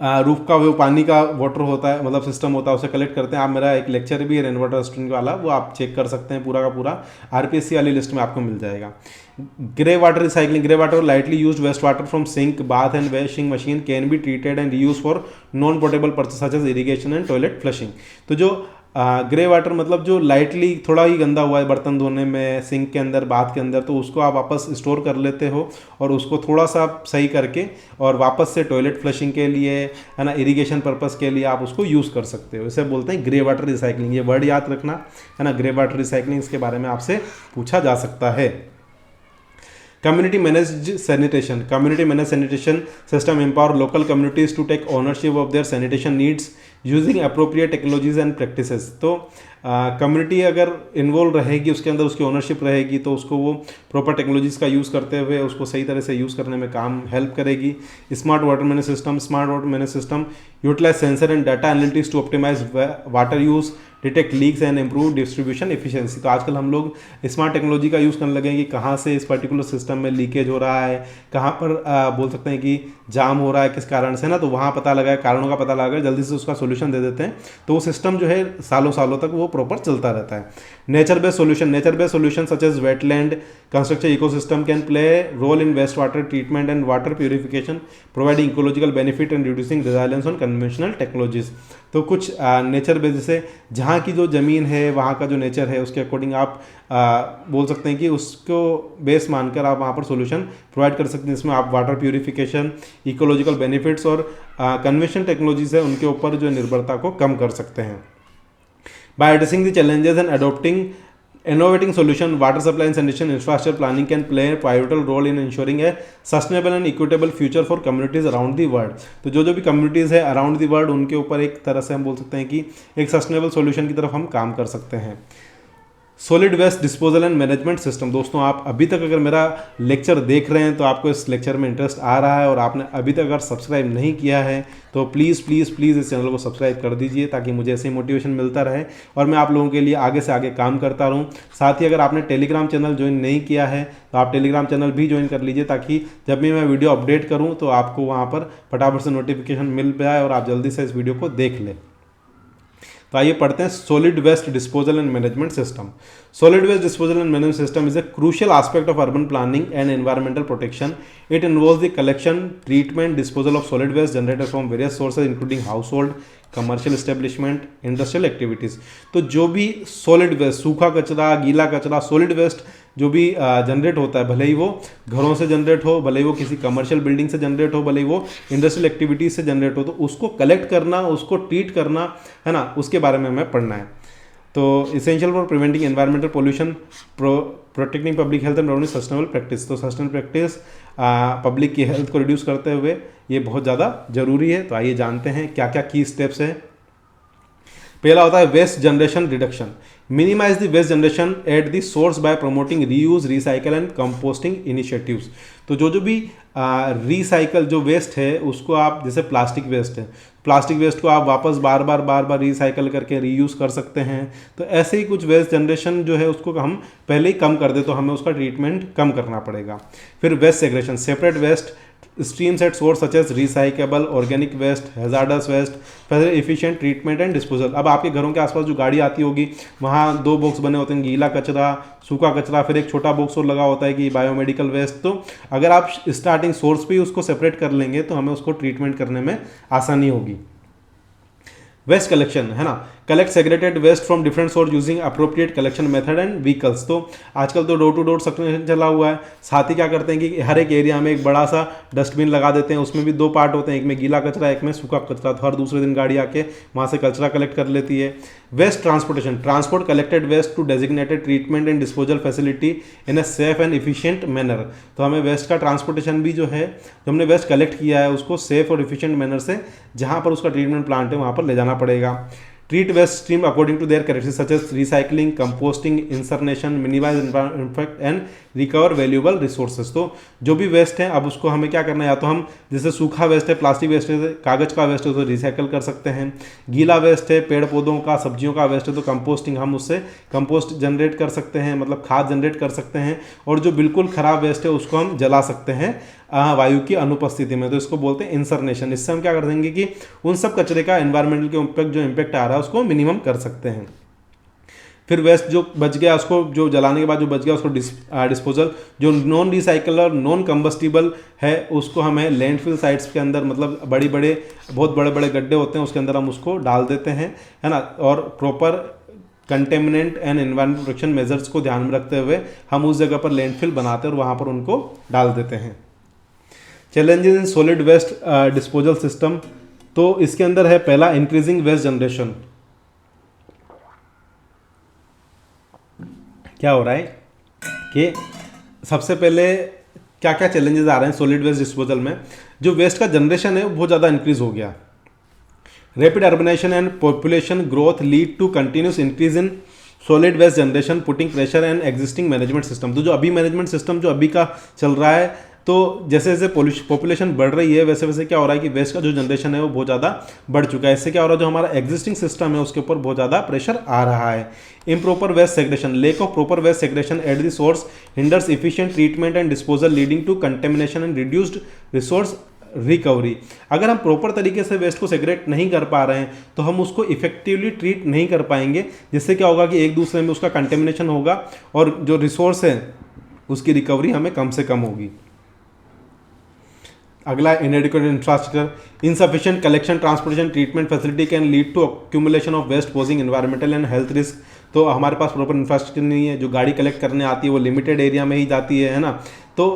रूफ का वो पानी का वाटर होता है मतलब सिस्टम होता है उसे कलेक्ट करते हैं। आप मेरा एक लेक्चर भी है रेन वाटर हार्वेस्टिंग वाला, वो आप चेक कर सकते हैं, पूरा का पूरा आरपीएससी वाली लिस्ट में आपको मिल जाएगा। Grey water recycling, grey water lightly used waste water from sink, bath and washing machine can be treated and reuse for non portable purpose such as irrigation and toilet flushing. तो जो grey water मतलब जो lightly थोड़ा ही गंदा हुआ है बर्तन धोने में, सिंक के अंदर, बाथ के अंदर, तो उसको आप वापस स्टोर कर लेते हो और उसको थोड़ा सा सही करके और वापस से टॉयलेट फ्लशिंग के लिए, है ना, इरिगेशन पर्पस के लिए आप उसको यूज़ कर सकते हो। इसे बोलते हैं ग्रे वाटर रिसाइकलिंग। ये वर्ड याद रखना, है ना, ग्रे वाटर रिसाइकलिंग, इसके बारे में आपसे पूछा जा सकता है। Community managed sanitation. Community managed sanitation system empower local communities to take ownership of their sanitation needs using appropriate technologies and practices. तो कम्युनिटी अगर इन्वॉल्व रहेगी, उसके अंदर उसकी ओनरशिप रहेगी, तो उसको वो प्रॉपर टेक्नोलॉजीज़ का यूज़ करते हुए उसको सही तरह से यूज़ करने में काम हेल्प करेगी। Smart water management system utilize sensor and data analytics to optimize water use, detect leaks and improve distribution efficiency. तो आजकल हम लोग स्मार्ट टेक्नोलॉजी का यूज़ करने लगे हैं कि कहाँ से इस पर्टिकुलर सिस्टम में लीकेज हो रहा है, कहाँ पर बोल सकते हैं कि जाम हो रहा है, किस कारण से ना, तो वहाँ पता लगा, कारणों का पता लगा, जल्दी से उसका सोल्यूशन दे देते हैं, तो वो सिस्टम जो है सालों सालों तक वो प्रॉपर चलता रहता है। Nature based solution such as wetland constructed ecosystem can play role in waste water treatment and water purification, providing ecological benefit and reducing reliance on conventional technologies. तो कुछ नेचर बेस्ड, जैसे जहाँ की जो ज़मीन है, वहाँ का जो नेचर है, उसके अकॉर्डिंग आप बोल सकते हैं कि उसको बेस मानकर आप वहाँ पर सोल्यूशन प्रोवाइड कर सकते हैं, जिसमें आप वाटर प्यूरिफिकेशन, इकोलॉजिकल बेनिफिट्स और कन्वेंशन टेक्नोलॉजीज है उनके ऊपर जो निर्भरता को कम कर सकते हैं। By addressing the challenges and adopting innovating solution, water supply and sanitation infrastructure planning can play a pivotal role in ensuring a sustainable and equitable future for communities around the world. तो जो भी communities है around the world, उनके ऊपर एक तरह से हम बोल सकते हैं कि एक सस्टेनेबल सॉल्यूशन की तरफ हम काम कर सकते हैं। Solid waste disposal and management system. दोस्तों, आप अभी तक अगर मेरा लेक्चर देख रहे हैं तो आपको इस लेक्चर में इंटरेस्ट आ रहा है और आपने अभी तक अगर सब्सक्राइब नहीं किया है तो प्लीज़ प्लीज़ प्लीज़ इस चैनल को सब्सक्राइब कर दीजिए, ताकि मुझे ऐसे ही मोटिवेशन मिलता रहे और मैं आप लोगों के लिए आगे से आगे काम करता रहूं। साथ ही अगर आपने टेलीग्राम चैनल ज्वाइन नहीं किया है तो आप टेलीग्राम चैनल भी ज्वाइन कर लीजिए, ताकि जब भी मैं वीडियो अपडेट करूँ तो आपको वहाँ पर फटाफट से नोटिफिकेशन मिल जाए और आप जल्दी से इस वीडियो को देख लें। तो आइए पढ़ते हैं solid waste disposal and management system. Solid waste disposal and management system is a crucial aspect of urban planning and environmental protection. It involves the collection, treatment, disposal of solid waste generated from various sources including household, commercial establishment, industrial activities. तो जो भी solid waste, सूखा कचरा, गीला कचरा, solid waste जो भी generate होता है, भले ही वो घरों से जनरेट हो, भले ही वो किसी कमर्शियल बिल्डिंग से जनरेट हो, भले ही वो इंडस्ट्रियल एक्टिविटीज़ से जनरेट हो, तो उसको कलेक्ट करना, उसको ट्रीट करना, है ना, उसके बारे में हमें पढ़ना है। तो essential for preventing environmental pollution, protecting public health and promoting sustainable practice. तो सस्टेनेबल प्रैक्टिस पब्लिक की हेल्थ को रिड्यूस करते हुए ये बहुत ज़्यादा जरूरी है। तो आइए जानते हैं क्या क्या की स्टेप्स हैं। पहला होता है waste generation reduction. Minimize the waste generation at the source by promoting reuse, recycle and composting initiatives. तो जो भी रिसाइकल जो वेस्ट है उसको आप, जैसे प्लास्टिक वेस्ट है, प्लास्टिक वेस्ट को आप वापस बार बार रिसाइकल करके रीयूज़ कर सकते हैं। तो ऐसे ही कुछ वेस्ट जनरेशन जो है उसको हम पहले ही कम कर दे तो हमें उसका ट्रीटमेंट कम करना पड़ेगा। फिर waste segregation, separate waste streams at source such as recyclable, organic waste, hazardous waste, फिर efficient treatment and disposal। अब आपके घरों के आसपास जो गाड़ी आती होगी वहाँ दो बॉक्स बने होते हैं, गीला कचरा, सूखा कचरा, फिर एक छोटा बॉक्स और लगा होता है कि बायोमेडिकल वेस्ट। तो अगर आप स्टार्टिंग सोर्स पे ही उसको सेपरेट कर लेंगे तो हमें उसको ट्रीटमेंट करने में आसानी होगी। वेस्ट कलेक्शन, है ना, collect segregated waste from different source using appropriate collection method and vehicles. तो आजकल तो डोर टू डोर सेक्शन चला हुआ है। साथ ही क्या करते हैं कि हर एक एरिया में एक बड़ा सा डस्टबिन लगा देते हैं, उसमें भी दो पार्ट होते हैं, एक में गीला कचरा, एक में सूखा कचरा। तो हर दूसरे दिन गाड़ी आके वहाँ से कचरा कलेक्ट कर लेती है। Waste transportation, transport collected waste to designated treatment and disposal facility in a safe and efficient manner. तो हमें वेस्ट का ट्रांसपोर्टेशन भी जो है, जो हमने वेस्ट कलेक्ट किया है उसको सेफ और इफिशिएंट मैनर से जहाँ पर उसका ट्रीटमेंट प्लांट है वहाँ पर ले जाना पड़ेगा। Treat waste stream according to their characteristics such as recycling, composting, incineration, minimize impact and recover valuable resources। तो जो भी वेस्ट है अब उसको हमें क्या करना है, या तो हम जैसे सूखा वेस्ट है, प्लास्टिक वेस्ट है, कागज का वेस्ट है तो रिसाइकल कर सकते हैं। गीला वेस्ट है, पेड़ पौधों का, सब्जियों का वेस्ट है तो कंपोस्टिंग, हम उससे कंपोस्ट जनरेट कर सकते हैं, मतलब खाद जनरेट कर सकते हैं। और जो बिल्कुल खराब वेस्ट है उसको हम जला सकते हैं वायु की अनुपस्थिति में, तो इसको बोलते हैं इंसर्नेशन। इससे हम क्या कर देंगे कि उन सब कचरे का एनवायरमेंटल के ऊपर जो इम्पैक्ट आ रहा है उसको मिनिमम कर सकते हैं। फिर वेस्ट जो बच गया उसको, जो जलाने के बाद जो बच गया उसको डिस्पोजल। जो नॉन रिसाइकलर नॉन कंबस्टिबल है उसको हमें लैंडफिल साइट्स के अंदर, मतलब बहुत बड़े बड़े गड्ढे होते हैं उसके अंदर हम उसको डाल देते हैं, है ना। और proper contaminant and environment protection measures को ध्यान में रखते हुए हम उस जगह पर लैंडफिल बनाते हैं और वहाँ पर उनको डाल देते हैं। Challenges in solid waste disposal system, तो इसके अंदर है पहला इंक्रीजिंग वेस्ट जनरेशन। क्या हो रहा है कि सबसे पहले क्या क्या चैलेंजेस आ रहे हैं सॉलिड वेस्ट डिस्पोजल में। जो वेस्ट का जनरेशन है वो बहुत ज़्यादा इंक्रीज हो गया। Rapid urbanization and population growth lead to continuous increase in solid waste generation putting pressure and existing management system. तो जो अभी मैनेजमेंट सिस्टम जो अभी का चल रहा है, तो जैसे जैसे पॉपुलेशन बढ़ रही है वैसे वैसे क्या हो रहा है कि वेस्ट का जो जनरेशन है वो बहुत ज़्यादा बढ़ चुका है। इससे क्या हो रहा है, जो हमारा एग्जिस्टिंग सिस्टम है उसके ऊपर बहुत ज़्यादा प्रेशर आ रहा है। Improper waste segregation, lack of proper waste segregation at the source hinders efficient treatment and disposal leading to contamination and reduced resource recovery. अगर हम प्रॉपर तरीके से वेस्ट को सेग्रेट नहीं कर पा रहे हैं तो हम उसको इफेक्टिवली ट्रीट नहीं कर पाएंगे, जिससे क्या होगा कि एक दूसरे में उसका कंटेमिनेशन होगा और जो रिसोर्स है उसकी रिकवरी हमें कम से कम होगी। अगला inadequate infrastructure, insufficient collection transportation treatment facility can lead to accumulation of waste posing environmental and health risk. तो हमारे पास प्रॉपर इंफ्रास्ट्रक्चर नहीं है, जो गाड़ी कलेक्ट करने आती है वो लिमिटेड एरिया में ही जाती है ना। तो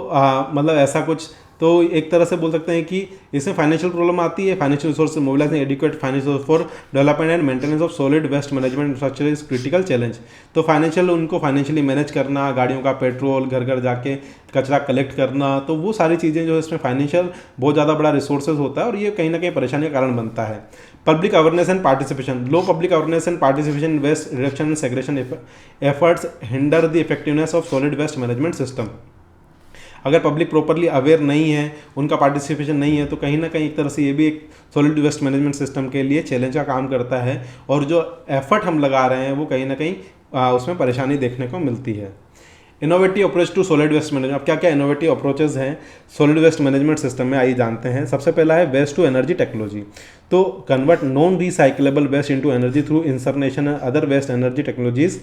मतलब ऐसा कुछ, तो एक तरह से बोल सकते हैं कि इसमें फाइनेंशियल प्रॉब्लम आती है। Financial resource mobilizing adequate financial for development and maintenance of solid waste management infrastructure is critical challenge. तो उनको फाइनेंशियली मैनेज करना, गाड़ियों का पेट्रोल, घर घर जाके कचरा कलेक्ट करना, तो वो सारी चीज़ें जो है इसमें फाइनेंशियल बहुत ज़्यादा बड़ा रिसोर्सेज होता है और ये कहीं ना कहीं परेशानी का कारण बनता है। Public awareness and participation, low public awareness and participation in waste reduction and segregation efforts hinder the effectiveness of solid waste management system. अगर पब्लिक प्रॉपरली अवेयर नहीं है, उनका पार्टिसिपेशन नहीं है, तो कहीं ना कहीं एक तरह से ये भी एक सॉलिड वेस्ट मैनेजमेंट सिस्टम के लिए चैलेंज का काम करता है और जो एफर्ट हम लगा रहे हैं वो कहीं ना कहीं उसमें परेशानी देखने को मिलती है। Innovative approach to solid waste management, अब क्या क्या इनोवेटिव अप्रोचेज हैं सॉलिड वेस्ट मैनेजमेंट सिस्टम में, आइए जानते हैं। सबसे पहला है वेस्ट टू एनर्जी टेक्नोलॉजी। तो convert non recyclable waste into energy through incineration and other waste energy technologies,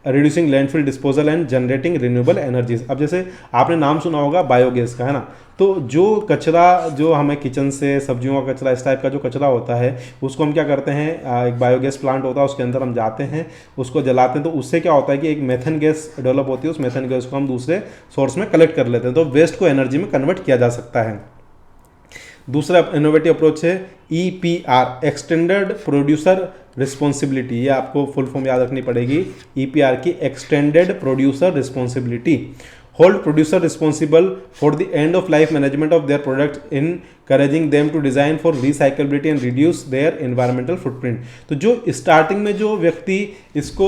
reducing landfill disposal and generating renewable energies. अब जैसे आपने नाम सुना होगा बायोगैस का, है ना। तो जो कचरा जो हमें किचन से सब्जियों का कचरा, इस टाइप का जो कचरा होता है उसको हम क्या करते हैं, एक बायोगैस प्लांट होता है उसके अंदर हम जाते हैं, उसको जलाते हैं, तो उससे क्या होता है कि एक मेथन गैस डेवलप होती है। उस मेथन गैस को हम दूसरे सोर्स में कलेक्ट कर लेते हैं, तो वेस्ट को एनर्जी में कन्वर्ट किया जा सकता है। दूसरा इनोवेटिव अप्रोच है EPR, एक्सटेंडेड प्रोड्यूसर रिस्पॉन्सिबिलिटी। ये आपको फुल फॉर्म याद रखनी पड़ेगी, EPR की, extended producer responsibility. Hold producer responsible for the end of life management of their product encouraging them to design for recyclability and reduce their environmental footprint. तो जो starting में जो व्यक्ति इसको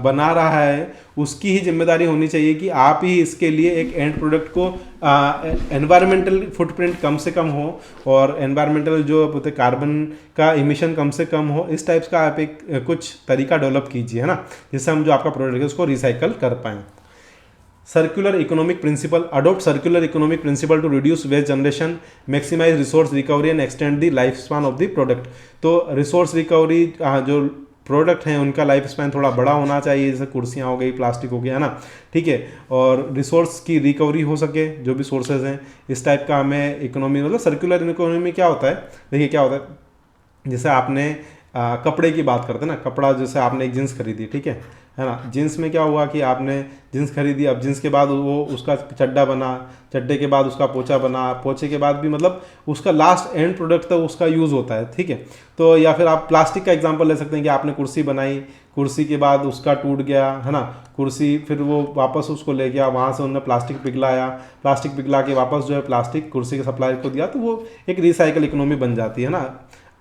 बना रहा है उसकी ही जिम्मेदारी होनी चाहिए कि आप ही इसके लिए एक एंड प्रोडक्ट को एनवायरमेंटल फुटप्रिंट कम से कम हो और एनवायरमेंटल जो बोलते कार्बन का इमिशन कम से कम हो, इस टाइप्स का आप एक कुछ तरीका डेवलप कीजिए, है ना, जिससे हम जो आपका प्रोडक्ट है उसको रिसाइकल कर पाएँ। Circular economic principle, adopt circular economic principle to reduce waste generation, maximize resource recovery and extend the life span of the product. तो रिसोर्स रिकवरी, जो प्रोडक्ट हैं उनका लाइफ स्पैन थोड़ा बड़ा होना चाहिए, जैसे कुर्सियाँ हो गई, प्लास्टिक हो गया, है ना, ठीक है, और रिसोर्स की रिकवरी हो सके, जो भी सोर्सेज हैं, इस टाइप का हमें इकोनॉमी, मतलब सर्कुलर इकोनॉमी में क्या होता है, देखिए क्या होता है, जैसे आपने कपड़े की बात करते हैं ना, कपड़ा जैसे आपने एक जीन्स खरीदी, ठीक है ना, जीन्स में क्या हुआ कि आपने जीन्स खरीदी, अब जीन्स के बाद वो उसका चड्डा बना, चड्डे के बाद उसका पोंछा बना, पोंछे के बाद भी मतलब उसका लास्ट एंड प्रोडक्ट तक उसका यूज़ होता है, ठीक है। तो या फिर आप प्लास्टिक का एग्जांपल ले सकते हैं कि आपने कुर्सी बनाई, कुर्सी के बाद उसका टूट गया, है ना, कुर्सी फिर वो वापस उसको ले गया, वहाँ से उन्होंने प्लास्टिक पिघलाया, प्लास्टिक पिघला के वापस जो है प्लास्टिक कुर्सी के सप्लायर को दिया, तो वो एक रिसाइकल इकोनॉमी बन जाती है ना,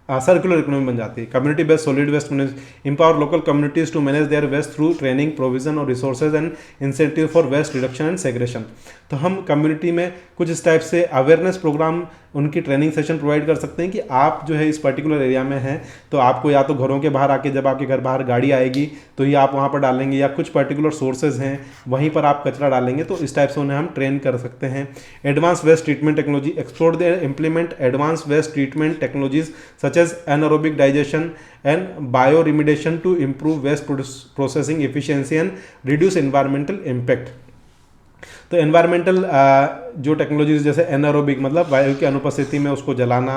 सर्कुलर इकोनॉमी बन जाती है। Community based solid waste manage, empower local communities to manage their waste through training, provision और resources and incentive for waste reduction and segregation. तो हम कम्युनिटी में कुछ इस टाइप से अवेयरनेस प्रोग्राम उनकी ट्रेनिंग सेशन प्रोवाइड कर सकते हैं कि आप जो है इस पर्टिकुलर एरिया में हैं तो आपको या तो घरों के बाहर आके, जब आपके घर बाहर गाड़ी आएगी तो ये आप वहाँ पर डालेंगे, या कुछ पर्टिकुलर सोर्सेज हैं वहीं पर आप कचरा डालेंगे, तो इस टाइप से उन्हें हम ट्रेन कर सकते हैं। Advance waste treatment technology, explore the implement advance waste treatment technologies such as anaerobic digestion and bioremediation to improve waste processing efficiency and reduce environmental impact. तो एनवायरमेंटल जो टेक्नोलॉजीज जैसे एनारोबिक मतलब वायु की अनुपस्थिति में उसको जलाना,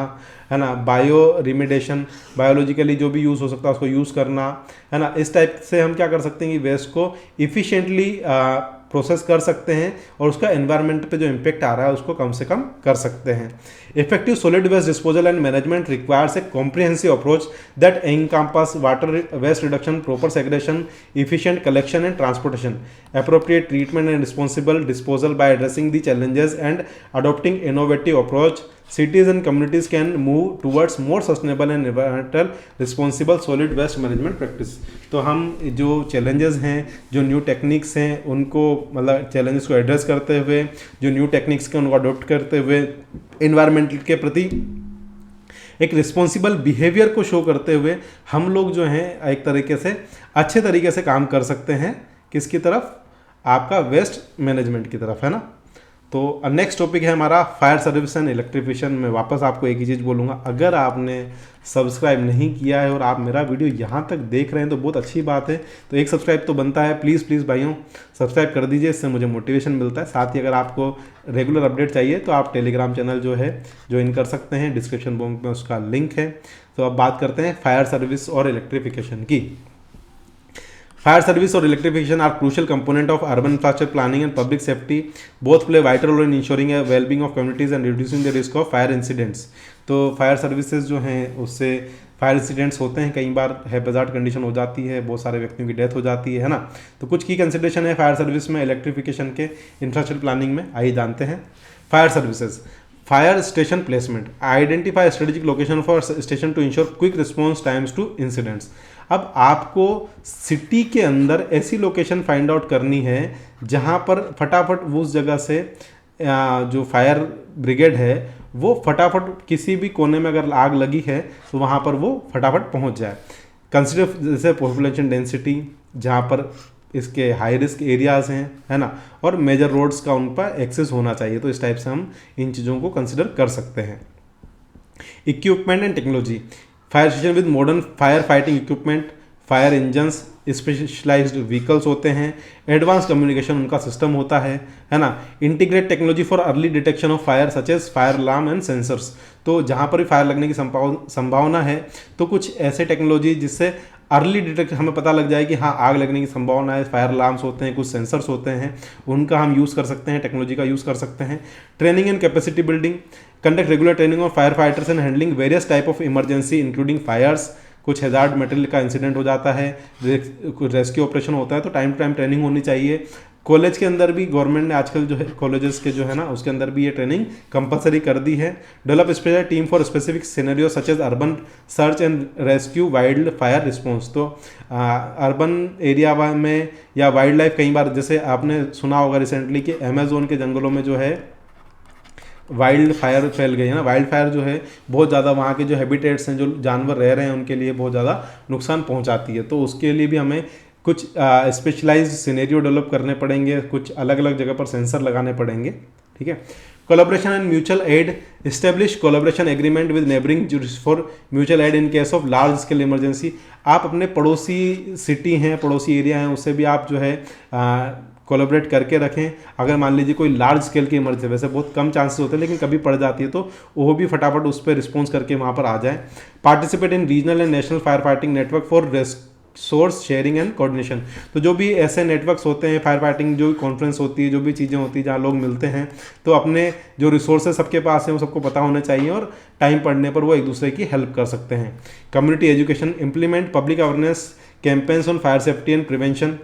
है ना, बायो रिमिडेशन बायोलॉजिकली जो भी यूज़ हो सकता है उसको यूज़ करना, है ना, इस टाइप से हम क्या कर सकते हैं कि वेस्ट को इफ़िशिएंटली प्रोसेस कर सकते हैं और उसका एनवायरनमेंट पे जो इम्पैक्ट आ रहा है उसको कम से कम कर सकते हैं। Effective solid waste disposal and management requires a comprehensive approach that encompass water waste reduction, proper segregation, efficient collection and transportation, appropriate treatment and responsible disposal. By addressing the challenges and adopting innovative approach, cities and communities can move towards more sustainable and environmental responsible solid waste management practice. तो हम जो challenges हैं, जो new techniques हैं, उनको मतलब challenges को address करते हुए, जो न्यू टेक्निक्स के उनको अडोप्ट करते हुए, इन्वायरमेंट के प्रति एक रिस्पॉन्सिबल बिहेवियर को शो करते हुए हम लोग जो हैं एक तरीके से अच्छे तरीके से काम कर सकते हैं। किसकी तरफ? आपका वेस्ट मैनेजमेंट की तरफ, है ना। तो नेक्स्ट टॉपिक है हमारा फायर सर्विस एंड इलेक्ट्रिफिकेशन। में वापस आपको एक ही चीज़ बोलूँगा, अगर आपने सब्सक्राइब नहीं किया है और आप मेरा वीडियो यहाँ तक देख रहे हैं तो बहुत अच्छी बात है, तो एक सब्सक्राइब तो बनता है। प्लीज़ प्लीज़ भाइयों सब्सक्राइब कर दीजिए, इससे मुझे मोटिवेशन मिलता है। साथ ही अगर आपको रेगुलर अपडेट चाहिए तो आप टेलीग्राम चैनल जो है ज्वाइन कर सकते हैं, डिस्क्रिप्शन बॉक्स में उसका लिंक है। तो अब बात करते हैं फायर सर्विस और इलेक्ट्रिफिकेशन की। Fire service or electrification are crucial component of urban infrastructure planning and public safety. Both play vital role in ensuring a well-being of communities and reducing the risk of fire incidents. तो fire services जो हैं उससे fire incidents होते हैं, कई बार hazard condition हो जाती है, बहुत सारे व्यक्तियों की डेथ हो जाती है ना। तो कुछ की कंसिडरेशन है फायर सर्विस में इलेक्ट्रिफिकेशन के इंफ्रास्ट्रक्चर प्लानिंग में, आइए जानते हैं। Fire services, fire station placement, identify strategic location for station to ensure quick response times to incidents. अब आपको सिटी के अंदर ऐसी लोकेशन फाइंड आउट करनी है जहां पर फटाफट उस जगह से जो फायर ब्रिगेड है वो फटाफट किसी भी कोने में अगर आग लगी है तो वहां पर वो फटाफट पहुंच जाए। कंसिडर जैसे पॉपुलेशन डेंसिटी, जहां पर इसके हाई रिस्क एरियाज़ हैं, है ना, और मेजर रोड्स का उन पर एक्सेस होना चाहिए। तो इस टाइप से हम इन चीज़ों को कंसिडर कर सकते हैं। Equipment and technology, fire station with modern fire fighting equipment, fire engines, specialized vehicles होते हैं, एडवांस कम्युनिकेशन उनका सिस्टम होता है ना। Integrate technology for early detection of fire such as fire alarm and sensors. तो जहाँ पर भी फायर लगने की संभावना है तो कुछ ऐसे टेक्नोलॉजी जिससे अर्ली डिटेक्ट हमें पता लग जाए कि हाँ आग लगने की संभावना है। फायर अलार्म्स होते हैं, कुछ सेंसर्स होते हैं, उनका हम यूज़ कर सकते हैं, टेक्नोलॉजी का यूज़ कर सकते हैं। Training and capacity building, conduct regular training of fire fighters and handling various type of emergency including fires. कुछ हैजार्ड मटेरियल का इंसिडेंट हो जाता है, कुछ रेस्क्यू ऑपरेशन होता है, तो टाइम टू टाइम ट्रेनिंग होनी चाहिए। कॉलेज के अंदर भी गवर्नमेंट ने आजकल जो है कॉलेजेस के जो है ना उसके अंदर भी ये ट्रेनिंग कंपलसरी कर दी है। Develop special team for specific scenario such as urban search and rescue, wild fire response. तो अर्बन एरिया में या वाइल्ड लाइफ, कई बार जैसे आपने सुना होगा रिसेंटली कि अमेजोन के जंगलों में जो है वाइल्ड फायर फैल गई है ना। वाइल्ड फायर जो है बहुत ज़्यादा वहाँ के जो हैबिटेट्स हैं, जो जानवर रह रहे हैं, उनके लिए बहुत ज़्यादा नुकसान पहुँचाती है। तो उसके लिए भी हमें कुछ स्पेशलाइज्ड सिनेरियो डेवलप करने पड़ेंगे, कुछ अलग अलग जगह पर सेंसर लगाने पड़ेंगे, ठीक है। Collaboration and mutual aid, establish collaboration agreement with neighbouring for mutual aid in case of large scale emergency. आप अपने पड़ोसी सिटी हैं, पड़ोसी एरिया हैं, उससे भी आप जो है कोलैबोरेट करके रखें। अगर मान लीजिए कोई लार्ज स्केल की इमरजेंसी, वैसे बहुत कम चांसेस होते हैं लेकिन कभी पड़ जाती है, तो वो भी फटाफट उस पर रिस्पॉन्स करके वहाँ पर आ जाए। Participate in regional and national fire fighting network for source sharing and coordination. तो जो भी ऐसे नेटवर्क्स होते हैं, फायर फाइटिंग जो कॉन्फ्रेंस होती है, जो भी चीज़ें होती हैं जहाँ लोग मिलते हैं, तो अपने जो रिसोर्सेज सबके पास हैं वो सबको पता होने चाहिए और टाइम पड़ने पर वो एक दूसरे की हेल्प कर सकते हैं। Community education, implement public awareness campaigns on fire safety and prevention,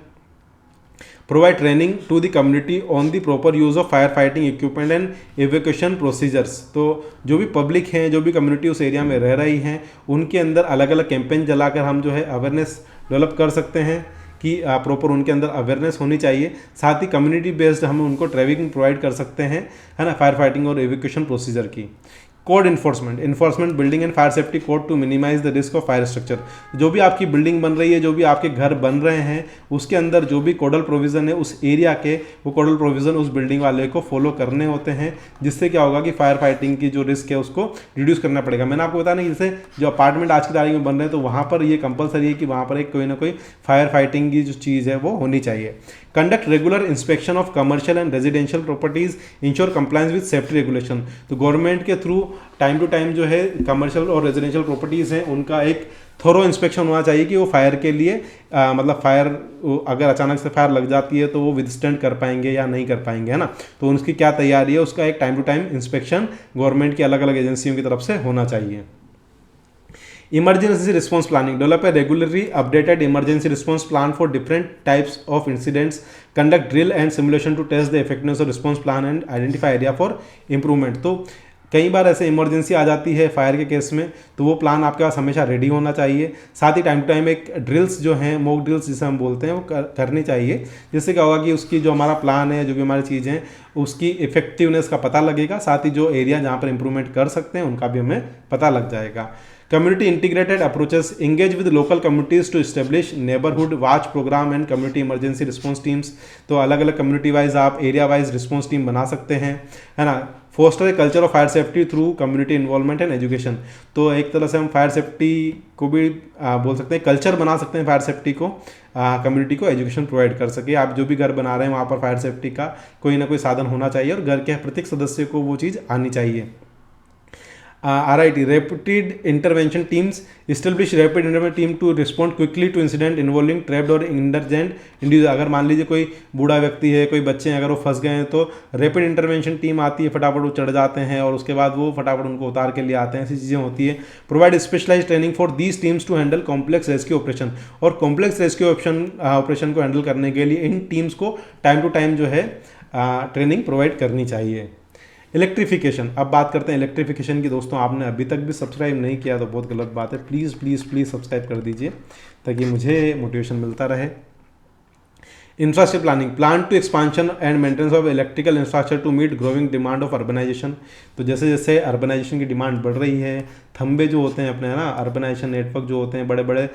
provide training to the community on the proper use of fire fighting equipment and evacuation procedures। तो जो भी पब्लिक हैं, जो भी कम्युनिटी उस एरिया में रह रही हैं, उनके अंदर अलग अलग कैंपेन चलाकर हम जो है अवेयरनेस डेवलप कर सकते हैं कि प्रॉपर उनके अंदर अवेयरनेस होनी चाहिए। साथ ही कम्युनिटी बेस्ड हम उनको ट्रेनिंग प्रोवाइड कर सकते हैं, है ना, फायर फाइटिंग और एवैक्यूएशन प्रोसीजर की। Code enforcement building and fire safety code to minimize the risk of fire structure. जो भी आपकी बिल्डिंग बन रही है, जो भी आपके घर बन रहे हैं, उसके अंदर जो भी कोडल प्रोविज़न है उस एरिया के, वो कोडल प्रोविज़न उस बिल्डिंग वाले को फॉलो करने होते हैं, जिससे क्या होगा कि फायर फाइटिंग की जो रिस्क है उसको रिड्यूस करना पड़ेगा। मैंने आपको बताया ना, जैसे जो अपार्टमेंट आज की तारीख में बन रहे हैं तो वहाँ पर ये कंपलसरी है कि वहाँ पर एक कोई ना कोई फायर फाइटिंग की जो चीज़ है वो होनी चाहिए। Conduct regular inspection of commercial and residential properties, ensure compliance with safety regulation. तो गवर्नमेंट के थ्रू टाइम टू टाइम जो है कमर्शियल और रेजिडेंशियल प्रॉपर्टीज़ हैं उनका एक थोरो इंस्पेक्शन होना चाहिए कि वो फायर के लिए मतलब फायर अगर अचानक से फायर लग जाती है तो वो विदस्टैंड कर पाएंगे या नहीं कर पाएंगे, है ना। तो उनकी क्या तैयारी है उसका एक time to time inspection government की अलग अलग एजेंसियों की तरफ से होना चाहिए। Emergency response planning. Develop a regularly updated emergency response plan for different types of incidents. Conduct drill and simulation to test the effectiveness of response plan and identify area for improvement. तो कई बार ऐसे emergency आ जाती है fire के case में, तो वो plan आपके पास हमेशा रेडी होना चाहिए। साथ ही टाइम टू टाइम एक ड्रिल्स जो हैं, मॉक ड्रिल्स जिसे हम बोलते हैं, वो करनी चाहिए, जिससे क्या होगा कि उसकी जो हमारा प्लान है, जो भी हमारी चीज़ें हैं, उसकी इफेक्टिवनेस का पता लगेगा। साथ ही जो एरिया जहाँ पर इंप्रूवमेंट कर सकते हैं उनका भी हमें पता लग जाएगा। Community integrated approaches. Engage with local communities to establish neighborhood watch program and community emergency response teams. तो अलग अलग कम्युनिटी वाइज आप एरिया वाइज रिस्पॉन्स टीम बना सकते हैं, है ना। Foster a culture of fire safety through community involvement and education. तो एक तरह से हम फायर सेफ्टी को भी बोल सकते हैं, कल्चर बना सकते हैं फायर सेफ्टी को, कम्युनिटी को एजुकेशन प्रोवाइड कर सके। आप जो भी घर बना रहे हैं वहाँ पर फायर सेफ्टी का कोई ना कोई साधन होना चाहिए और घर के प्रत्येक सदस्य को वो चीज़ आनी चाहिए। RIT Rapid Intervention Teams. Establish Rapid Intervention Team to respond quickly to incident involving trapped or indigent individual. अगर मान लीजिए कोई बूढ़ा व्यक्ति है, कोई बच्चे हैं, अगर वो फंस गए हैं तो रैपिड इंटरवेंशन टीम आती है, फटाफट वो चढ़ जाते हैं और उसके बाद वो फटाफट उनको उतार के लिए आते हैं, ऐसी चीज़ें होती है। Provide specialize training for these teams to handle complex rescue operation. और कॉम्प्लेक्स रेस्क्यू ऑपरेशन को हैंडल करने के लिए इन टीम्स को टाइम टू टाइम जो है ट्रेनिंग प्रोवाइड करनी चाहिए। इलेक्ट्रिफिकेशन। अब बात करते हैं इलेक्ट्रिफिकेशन की। दोस्तों आपने अभी तक भी सब्सक्राइब नहीं किया तो बहुत गलत बात है, प्लीज़ प्लीज़ प्लीज़ सब्सक्राइब कर दीजिए ताकि मुझे मोटिवेशन मिलता रहे। Infrastructure planning. Plan to expansion and maintenance of electrical infrastructure to meet growing demand of urbanization. तो जैसे जैसे अर्बनाइजेशन की डिमांड बढ़ रही है, थंबे जो होते हैं अपने, है ना, अर्बनाइजेशन नेटवर्क जो होते हैं, बड़े बड़े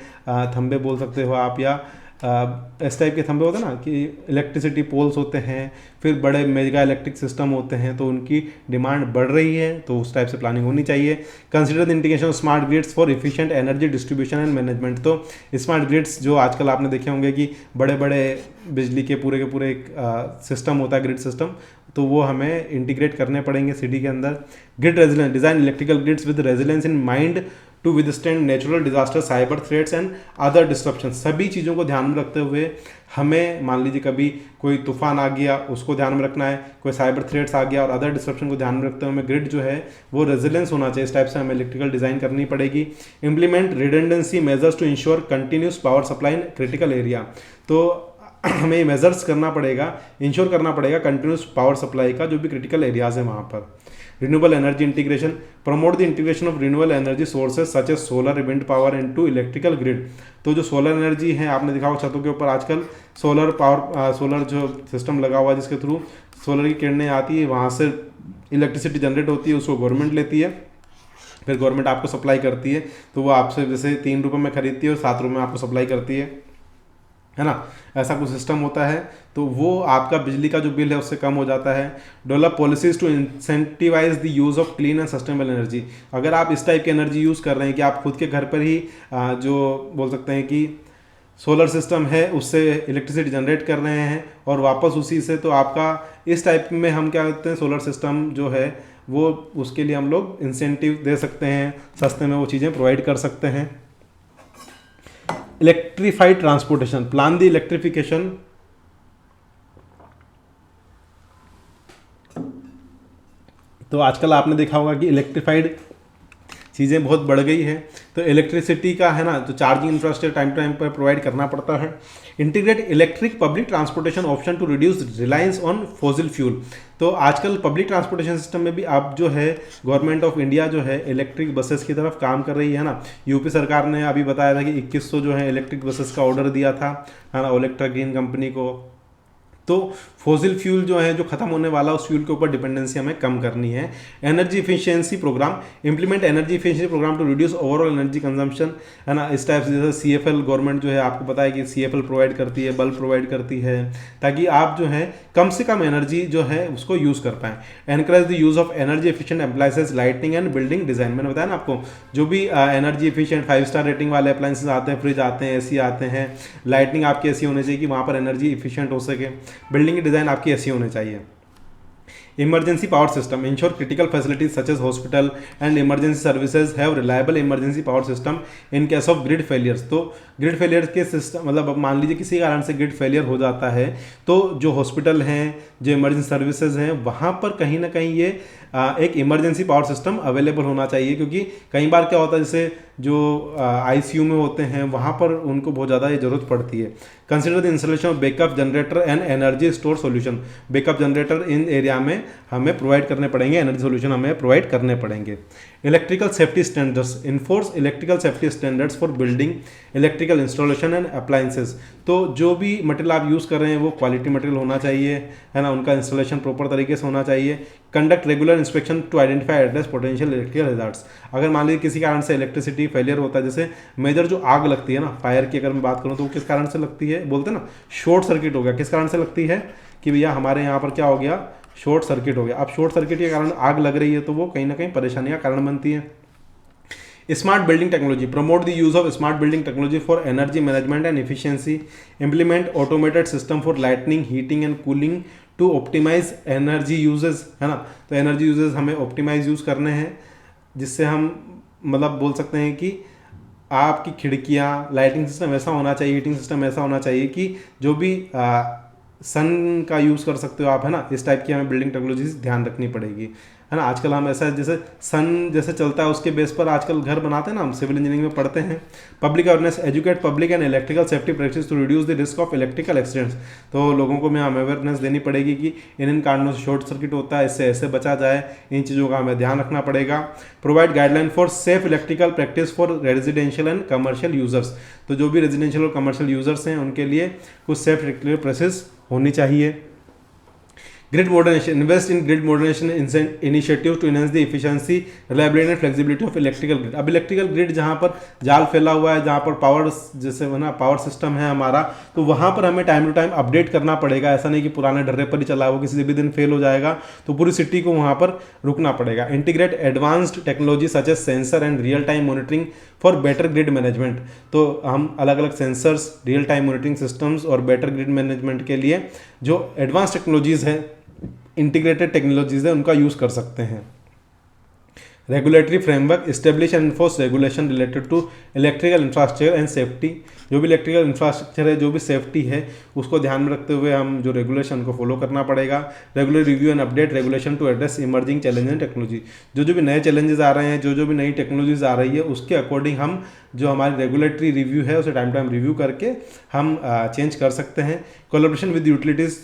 थंबे बोल सकते हो आप, या इस टाइप के थंबे होते हैं ना कि इलेक्ट्रिसिटी पोल्स होते हैं, फिर बड़े मेगा इलेक्ट्रिक सिस्टम होते हैं, तो उनकी डिमांड बढ़ रही है, तो उस टाइप से प्लानिंग होनी चाहिए। Consider the integration of smart grids for efficient energy distribution and management. तो स्मार्ट ग्रिड्स जो आजकल आपने देखे होंगे कि बड़े बड़े बिजली के पूरे एक सिस्टम होता है, ग्रिड सिस्टम, तो वो हमें इंटीग्रेट करने पड़ेंगे सिटी के अंदर। Grid resilience. Design electrical grids with resilience in mind to withstand natural disaster, cyber threats and other disruption. सभी चीज़ों को ध्यान में रखते हुए हमें, मान लीजिए कभी कोई तूफान आ गया उसको ध्यान में रखना है, कोई साइबर थ्रेट्स आ गया और अदर डिस्ट्रप्शन को ध्यान में रखते हुए हमें ग्रिड जो है वो रेजिलेंस होना चाहिए। इस टाइप से हमें इलेक्ट्रिकल डिज़ाइन करनी पड़ेगी। Implement redundancy measures to ensure continuous power supply in critical area. तो हमें मेजर्स करना पड़ेगा, इंश्योर करना पड़ेगा कंटिन्यूस पावर सप्लाई का जो भी क्रिटिकल एरियाज है वहाँ पर। Renewable energy integration. Promote the integration of renewable energy sources such as solar, wind power into electrical grid. तो जो सोलर एनर्जी है, आपने देखा होगा छतों के ऊपर आजकल सोलर पावर, सोलर जो सिस्टम लगा हुआ है जिसके थ्रू सोलर की किरणें आती है, वहाँ से इलेक्ट्रिसिटी जनरेट होती है, उसको गवर्नमेंट लेती है, फिर गवर्नमेंट आपको सप्लाई करती है। तो वो आपसे जैसे 3 रुपये में खरीदती है और 7 रुपये में आपको सप्लाई करती है ना, ऐसा कुछ सिस्टम होता है। तो वो आपका बिजली का जो बिल है उससे कम हो जाता है। Develop policies to incentivize the use of clean and sustainable energy. अगर आप इस टाइप की एनर्जी यूज़ कर रहे हैं कि आप खुद के घर पर ही जो बोल सकते हैं कि सोलर सिस्टम है उससे इलेक्ट्रिसिटी जनरेट कर रहे हैं और वापस उसी से, तो आपका इस टाइप में हम क्या करते हैं, सोलर सिस्टम जो है वो उसके लिए हम लोग इंसेंटिव दे सकते हैं, सस्ते में वो चीज़ें प्रोवाइड कर सकते हैं। Electrified transportation. Plan the electrification. तो आजकल आपने देखा होगा कि इलेक्ट्रीफाइड चीज़ें बहुत बढ़ गई है, तो इलेक्ट्रिसिटी का है ना, तो चार्जिंग इंफ्रास्ट्रक्चर टाइम टाइम पर प्रोवाइड करना पड़ता है। Integrate electric public transportation option to reduce reliance on fossil fuel. तो आजकल पब्लिक ट्रांसपोर्टेशन सिस्टम में भी अब जो है गवर्नमेंट ऑफ इंडिया जो है इलेक्ट्रिक बसेस की तरफ काम कर रही है ना। यूपी सरकार ने अभी बताया था कि 2100 जो है इलेक्ट्रिक बसेस का ऑर्डर दिया था, है ना, ओलेक्ट्रा ग्रीन कंपनी को। तो फॉसिल फ्यूल जो है जो खत्म होने वाला उस फ्यूल के ऊपर डिपेंडेंसी हमें कम करनी है। Energy efficiency programme, implement energy efficiency programme to reduce overall energy consumption, है ना। इस टाइप से जैसे CFL गवर्नमेंट जो है आपको पता है कि CFL प्रोवाइड करती है, बल्ब प्रोवाइड करती है, ताकि आप जो है कम से कम एनर्जी जो है उसको यूज़ कर पाएँ। Encourage the use of energy efficient appliances, lighting and building design. मैंने बताया ना आपको, जो भी एनर्जी एफिशिएंट 5 स्टार रेटिंग वाले अप्लायंसेज आते हैं, फ्रिज आते हैं, AC आते हैं, लाइटिंग आपकी ऐसी होनी चाहिए कि वहाँ पर एनर्जी एफिशिएंट हो सके, बिल्डिंग की डिज़ाइन आपकी ऐसी होनी चाहिए। Emergency power system ensure critical facilities such as hospital and emergency services have reliable emergency power system in case of grid failures। तो ग्रिड फेलियर के सिस्टम मतलब अब मान लीजिए किसी कारण से ग्रिड फेलियर हो जाता है तो जो हॉस्पिटल हैं, जो इमरजेंसी सर्विसेज हैं, वहाँ पर कहीं ना कहीं ये एक इमरजेंसी पावर सिस्टम अवेलेबल होना चाहिए। क्योंकि कई बार क्या होता है, जैसे जो ICU में होते हैं वहाँ पर उनको बहुत ज़्यादा ये जरूरत पड़ती है। Consider the installation of backup generator and energy store solution. Backup generator in area में हमें प्रोवाइड करने पड़ेंगे, एनर्जी सॉल्यूशन हमें प्रोवाइड करने पड़ेंगे। Electrical safety standards, enforce electrical safety standards for building electrical installation and appliances. तो जो भी मटेरियल आप यूज़ कर रहे हैं वो क्वालिटी मटेरियल होना चाहिए, है ना, उनका इंस्टॉलेशन प्रॉपर तरीके से होना चाहिए। Conduct regular inspection to identify address potential electrical hazards. अगर मान लीजिए किसी कारण से इलेक्ट्रिसिटी फेलियर होता है, जैसे मेजर जो आग लगती है ना फायर की, अगर मैं बात करूँ तो वो किस कारण से लगती है, बोलते हैं ना शॉर्ट सर्किट हो गया, किस कारण से लगती है कि भैया हमारे यहाँ पर क्या हो गया, शॉर्ट सर्किट हो गया। अब शॉर्ट सर्किट के कारण आग लग रही है तो वो कहीं ना कहीं परेशानी का कारण बनती है। Smart building technology, promote the use of smart building technology for energy management and efficiency, implement automated system for lightning, heating and cooling to optimize energy usages, है ना। तो एनर्जी यूजेस हमें ऑप्टिमाइज यूज़ करने हैं, जिससे हम मतलब बोल सकते हैं कि आपकी खिड़कियाँ, लाइटिंग सिस्टम ऐसा होना चाहिए, हीटिंग सिस्टम ऐसा होना चाहिए कि जो भी सन का यूज़ कर सकते हो आप, है ना। इस टाइप की हमें बिल्डिंग टेक्नोलॉजी ध्यान रखनी पड़ेगी, है ना। आजकल हम ऐसा जैसे सन जैसे चलता है उसके बेस पर आजकल घर बनाते हैं ना, हम सिविल इंजीनियरिंग में पढ़ते हैं। Public awareness, educate public and electrical safety practice to reduce the risk of electrical accidents. तो लोगों को हमें अवेयरनेस देनी पड़ेगी कि इन कारणों से शॉर्ट सर्किट होता है, इससे ऐसे बचा जाए, इन चीज़ों का हमें ध्यान रखना पड़ेगा। Provide guideline for safe electrical practice for residential and commercial users. तो जो भी रेजिडेंशियल और कमर्शियल यूजर्स हैं उनके लिए कुछ सेफ इलेक्ट्रिकल प्रैक्टिस होनी चाहिए। Grid modernization, invest in grid modernization initiative to enhance the efficiency, reliability and flexibility of electrical grid. अब इलेक्ट्रिकल ग्रिड जहाँ पर जाल फैला हुआ है, जहाँ पर पावर जैसे ना पावर सिस्टम है हमारा, तो वहाँ पर हमें टाइम टू टाइम अपडेट करना पड़ेगा। ऐसा नहीं कि पुराने डर्रे पर ही चला हो, किसी भी दिन फेल हो जाएगा तो पूरी सिटी को वहाँ पर रुकना पड़ेगा। Integrate advanced technology such as sensor and real time monitoring for better grid management. तो हम अलग अलग sensors, real time monitoring systems और बेटर ग्रिड मैनेजमेंट के लिए जो एडवांस टेक्नोलॉजीज़ हैं, इंटीग्रेटेड टेक्नोलॉजीज है, उनका यूज़ कर सकते हैं। Regulatory framework, establish and enforce regulation related to electrical infrastructure and safety. जो भी इलेक्ट्रिकल इंफ्रास्ट्रक्चर है, जो भी सेफ्टी है, उसको ध्यान में रखते हुए हम जो रेगुलेशन को फॉलो करना पड़ेगा। Regular review and update regulation to address emerging challenge and technology. जो भी नए चैलेंजेस आ रहे हैं, जो भी नई टेक्नोलॉजीज आ रही है, उसके अकॉर्डिंग हम जो हमारी रेगुलेटरी रिव्यू है उसे टाइम टू टाइम रिव्यू करके हम चेंज कर सकते हैं। Collaboration with utilities,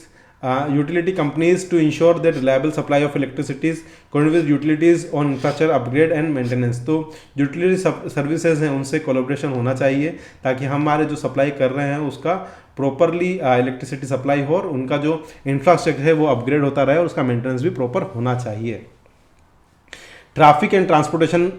utility companies to ensure that reliable supply of electricity is coordinate with utilities on infrastructure upgrade and maintenance। तो यूटिलिटी सर्विसेज हैं उनसे कोलैबोरेशन होना चाहिए ताकि हमारे जो सप्लाई कर रहे हैं उसका प्रॉपरली इलेक्ट्रिसिटी सप्लाई हो और उनका जो इंफ्रास्ट्रक्चर है वो अपग्रेड होता रहे और उसका मेंटेनेंस भी प्रॉपर होना चाहिए। Traffic and transportation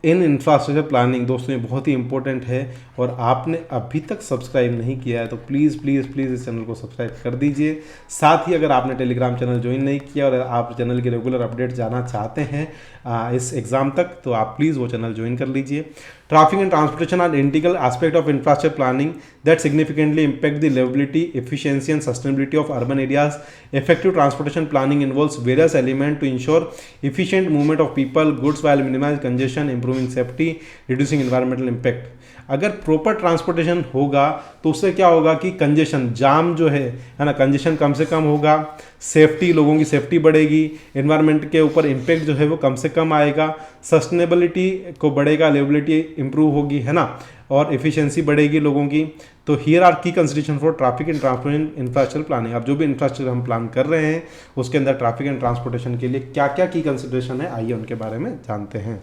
in infrastructure planning, दोस्तों ये बहुत ही इंपॉर्टेंट है और आपने अभी तक सब्सक्राइब नहीं किया है तो प्लीज़ प्लीज़ प्लीज़ इस चैनल को सब्सक्राइब कर दीजिए। साथ ही अगर आपने टेलीग्राम चैनल ज्वाइन नहीं किया और आप चैनल के रेगुलर अपडेट जाना चाहते हैं इस एग्ज़ाम तक, तो आप प्लीज़ वो चैनल ज्वाइन कर लीजिए। Traffic and transportation are integral aspect of infrastructure planning that significantly impact the liveability, efficiency and sustainability of urban areas. Effective transportation planning involves various element to ensure efficient movement of people, goods while minimize congestion, improving safety, reducing environmental impact। अगर proper transportation होगा तो उससे क्या होगा कि congestion, जाम जो है ना, कंजेशन कम से कम होगा, सेफ्टी, लोगों की सेफ्टी बढ़ेगी, एनवायरनमेंट के ऊपर इम्पैक्ट जो है वो कम से कम आएगा, सस्टेनेबिलिटी को बढ़ेगा, लिवेबिलिटी इंप्रूव होगी, है ना, और एफिशिएंसी बढ़ेगी लोगों की। तो हियर आर की consideration for traffic and transportation infrastructure planning. अब जो भी इंफ्रास्ट्रक्चर हम प्लान कर रहे हैं उसके अंदर ट्रैफिक एंड ट्रांसपोर्टेशन के लिए क्या क्या की कंसिडरेशन है, आइए उनके बारे में जानते हैं।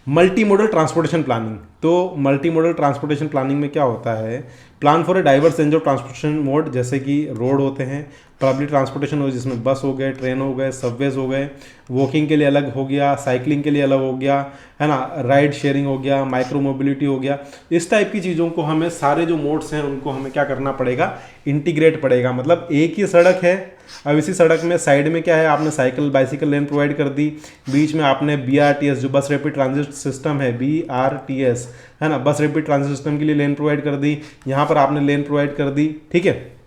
मल्टी मोडल ट्रांसपोर्टेशन प्लानिंग, तो मल्टी मॉडल ट्रांसपोर्टेशन प्लानिंग में क्या होता है, plan for a diverse range of transportation mode, जैसे कि रोड होते हैं, पब्लिक ट्रांसपोर्टेशन हो जिसमें बस हो गए, ट्रेन हो गए, सबवेज हो गए, वॉकिंग के लिए अलग हो गया, साइकिलिंग के लिए अलग हो गया, है ना, राइड शेयरिंग हो गया, माइक्रो मोबिलिटी हो गया। इस टाइप की चीज़ों को हमें, सारे जो मोड्स हैं उनको हमें क्या करना पड़ेगा, इंटीग्रेट पड़ेगा। मतलब एक ही सड़क है, अब इसी सड़क में साइड में क्या है, आपने साइकिल बाइसिकल लेन प्रोवाइड कर दी, बीच में आपने BRTS जो बस रैपिड ट्रांजिट सिस्टम है, BRTS है ना, बस रैपिड ट्रांजिट सिस्टम के लिए लेन प्रोवाइड कर दी, यहाँ पर आपने लेन प्रोवाइड कर दी, ठीक है।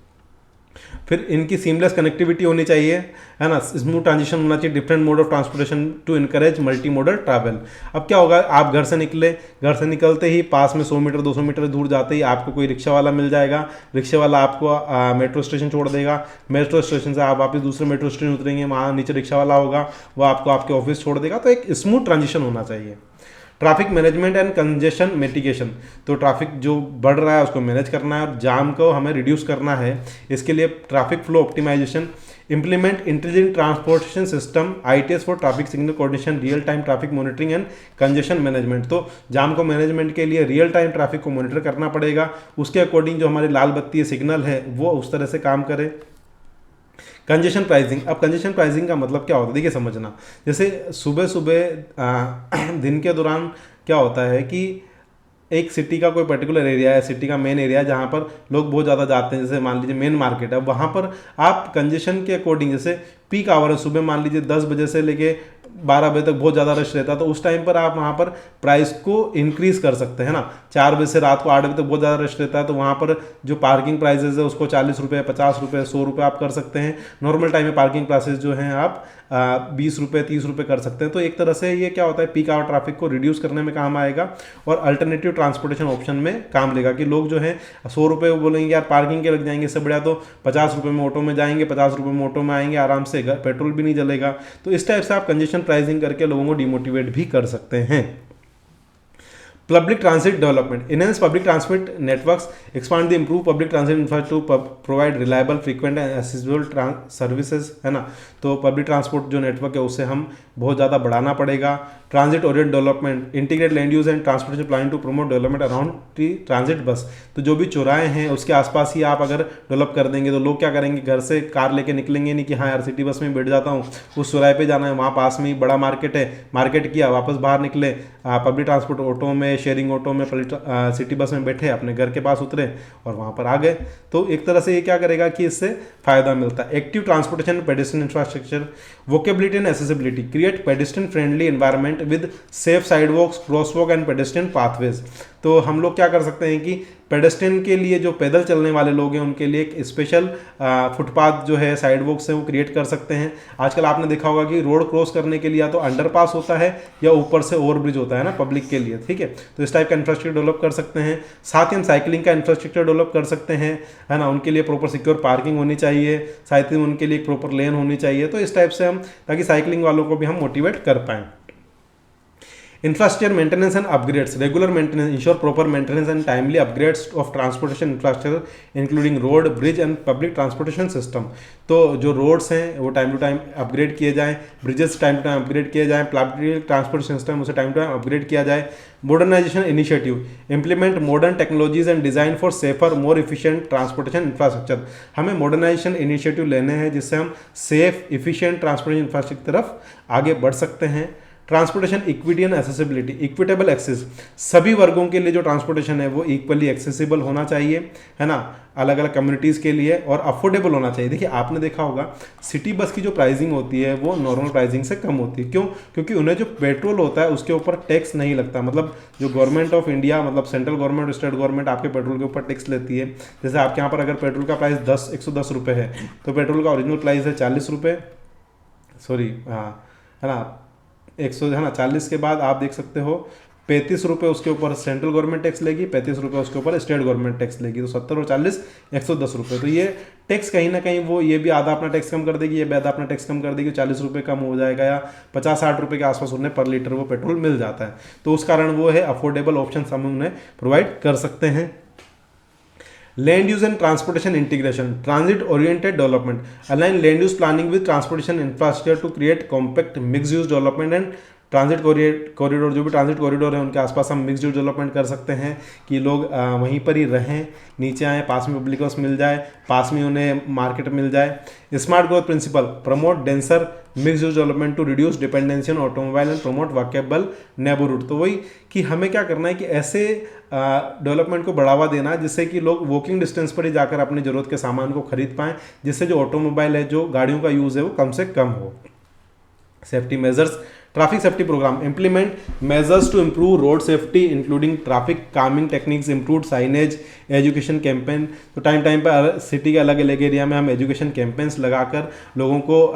फिर इनकी सीमलेस कनेक्टिविटी होनी चाहिए, है ना, स्मूथ ट्रांजिशन होना चाहिए, different mode of transportation to encourage multi modal travel. अब क्या होगा, आप घर से निकले, घर से निकलते ही पास में 100 मीटर 200 मीटर दूर जाते ही आपको कोई रिक्शा वाला मिल जाएगा, रिक्शा वाला आपको मेट्रो स्टेशन छोड़ देगा, मेट्रो स्टेशन से आप वापस दूसरे मेट्रो स्टेशन उतरेंगे, वहाँ नीचे रिक्शा वाला होगा, वो आपको आपके ऑफिस छोड़ देगा। तो एक स्मूथ ट्रांजिशन होना चाहिए। Traffic management and congestion mitigation, तो ट्रैफिक जो बढ़ रहा है उसको मैनेज करना है और जाम को हमें रिड्यूस करना है। इसके लिए traffic flow optimisation, implement intelligent transportation system, ITS for traffic signal coordination, real time traffic monitoring and congestion management. तो जाम को मैनेजमेंट के लिए रियल टाइम ट्रैफिक को मॉनिटर करना पड़ेगा, उसके अकॉर्डिंग जो हमारी लाल बत्ती सिग्नल है वो उस तरह से काम करे। कंजेशन प्राइसिंग, अब कंजेशन प्राइसिंग का मतलब क्या होता है, देखिए समझना, जैसे सुबह सुबह दिन के दौरान क्या होता है कि एक सिटी का कोई पर्टिकुलर एरिया है, सिटी का मेन एरिया है जहाँ पर लोग बहुत ज़्यादा जाते हैं, जैसे मान लीजिए मेन मार्केट है, वहाँ पर आप कंजेशन के अकॉर्डिंग, जैसे पीक आवर है सुबह मान लीजिए 10 बजे से लेके 12 बजे तक बहुत ज़्यादा रश रहता है, तो उस टाइम पर आप वहाँ पर प्राइस को इंक्रीज़ कर सकते हैं ना। 4 बजे से रात को 8 बजे तक बहुत ज़्यादा रश रहता है, तो वहाँ पर जो पार्किंग प्राइसेज है उसको 40 रुपये, 50 रुपये, 100 रुपये आप कर सकते हैं। नॉर्मल टाइम में पार्किंग प्राइसेज जो हैं आप 20 रुपये 30 रुपये कर सकते हैं। तो एक तरह से ये क्या होता है, पीक आवर ट्रैफिक को रिड्यूस करने में काम आएगा और अल्टरनेटिव ट्रांसपोर्टेशन ऑप्शन में काम लेगा कि लोग जो है 100 रुपये बोलेंगे यार पार्किंग के लग जाएंगे, इससे बढ़िया तो 50 रुपये में ऑटो में जाएंगे, 50 रुपये में ऑटो में आएंगे, आराम से पेट्रोल भी नहीं जलेगा। तो इस टाइप से आप कंजेशन प्राइसिंग करके लोगों को डिमोटिवेट भी कर सकते हैं। Public transit development, enhance public transport networks, expand the improve public transit infrastructure to provide reliable, frequent and accessible services, है ना। तो पब्लिक ट्रांसपोर्ट जो नेटवर्क है उसे हम बहुत ज़्यादा बढ़ाना पड़ेगा। Transit orient development, integrate land use and transportation planning to promote development around transit bus. तो जो भी चौराहे हैं उसके आसपास ही आप अगर डेवलप कर देंगे तो लोग क्या करेंगे, घर से कार लेके निकलेंगे नहीं कि हाँ यार सिटी बस में बैठ जाता हूँ, उस चौराहे पे जाना है, वहाँ पास में ही बड़ा मार्केट है, मार्केट किया वापस बाहर निकले, पब्लिक ट्रांसपोर्ट ऑटो में, शेयरिंग ऑटो में, सिटी बस में बैठे, अपने घर के पास उतरे और वहाँ पर आ गए। तो एक तरह से ये क्या करेगा कि इससे फायदा मिलता है। Active transportation pedestrian infrastructure, walkability and accessibility, create pedestrian friendly environment with safe sidewalks, crosswalk and pedestrian pathways. तो हम लोग क्या कर सकते हैं कि पेडेस्ट्रियन के लिए, जो पैदल चलने वाले लोग हैं उनके लिए एक स्पेशल फुटपाथ जो है, साइडवॉक्स है, वो क्रिएट कर सकते हैं। आजकल आपने देखा होगा कि रोड क्रॉस करने के लिए या तो अंडरपास होता है या ऊपर से ओवरब्रिज होता है ना पब्लिक के लिए, ठीक है। तो इस टाइप का इंफ्रास्ट्रक्चर डेवलप कर सकते हैं। साथ ही हम साइकिलिंग का इंफ्रास्ट्रक्चर डेवलप कर सकते हैं, है ना। उनके लिए प्रॉपर सिक्योर पार्किंग होनी चाहिए, साथ ही उनके लिए एक प्रॉपर लेन होनी चाहिए। तो इस टाइप से हम, ताकि साइकिलिंग वालों को भी हम मोटिवेट कर पाएँ। Infrastructure maintenance and upgrades, regular maintenance, ensure proper maintenance and timely upgrades of transportation infrastructure including road, bridge and public transportation system। तो जो रोड्स हैं वो टाइम टू टाइम अपग्रेड किए जाएं, bridges time to time upgrade किए जाएं, public transportation system उसे time to time upgrade किया जाए। Modernisation initiative, implement modern technologies and design for safer more efficient transportation infrastructure. हमें मॉडर्नाइजेशन इनिशिएटिव लेने हैं जिससे हम सेफ इफिशिएंट ट्रांसपोर्टेशन इंफ्रास्ट्रक्चर की तरफ आगे बढ़ सकते हैं। Transportation equity and accessibility, equitable access, सभी वर्गों के लिए जो ट्रांसपोर्टेशन है वो इक्वली एक्सेसिबल होना चाहिए, है ना, अलग अलग कम्युनिटीज़ के लिए, और अफोर्डेबल होना चाहिए। देखिए आपने देखा होगा सिटी बस की जो प्राइसिंग होती है वो नॉर्मल प्राइसिंग से कम होती है। क्यों? क्योंकि उन्हें जो पेट्रोल होता है उसके ऊपर टैक्स नहीं लगता। मतलब जो गवर्नमेंट ऑफ इंडिया, मतलब सेंट्रल गवर्नमेंट और स्टेट गवर्नमेंट आपके पेट्रोल के ऊपर टैक्स लेती है। जैसे आपके यहाँ पर अगर पेट्रोल का प्राइस 110 रुपये है तो पेट्रोल का ओरिजिनल प्राइस है 40 रुपये, सॉरी हाँ, है ना, 100, है ना, 40 के बाद आप देख सकते हो 35 रुपये उसके ऊपर सेंट्रल गवर्नमेंट टैक्स लेगी, 35 रुपये उसके ऊपर स्टेट गवर्नमेंट टैक्स लेगी। तो 70 और 40 110 रुपये। तो ये टैक्स कहीं ना कहीं वो ये भी आधा अपना टैक्स कम कर देगी, ये भी आधा अपना टैक्स कम कर देगी, 40 रुपये कम हो जाएगा या 50-60 रुपये के आसपास उन्हें पर लीटर वो पेट्रोल मिल जाता है। तो उस कारण वो है अफोर्डेबल ऑप्शन हम उन्हें प्रोवाइड कर सकते हैं। Land use and transportation integration, transit oriented development, align land use planning with transportation infrastructure to create compact mixed use development and transit corridor, जो भी ट्रांजिट कॉरिडोर है उनके आसपास हम मिक्स यूज डेवलपमेंट कर सकते हैं कि लोग वहीं पर ही रहें, नीचे आएँ, पास में पब्लिक हाउस मिल जाए, पास में उन्हें मार्केट मिल जाए। Smart growth principle, promote denser mix use development to reduce dependency on automobile and promote walkable neighbourhood. तो वही कि हमें क्या करना है कि ऐसे डेवलपमेंट को बढ़ावा देना है जिससे कि लोग वॉकिंग डिस्टेंस पर ही जाकर अपनी ज़रूरत के सामान को खरीद पाएँ, जिससे जो ऑटोमोबाइल है, जो गाड़ियों का यूज़ है वो कम से कम हो। Safety measures, traffic safety programme, implement measures to improve road safety including traffic calming techniques, improve signage, education campaign. तो टाइम टाइम पर सिटी के अलग अलग एरिया में हम एजुकेशन कैंपेन्स लगाकर लोगों को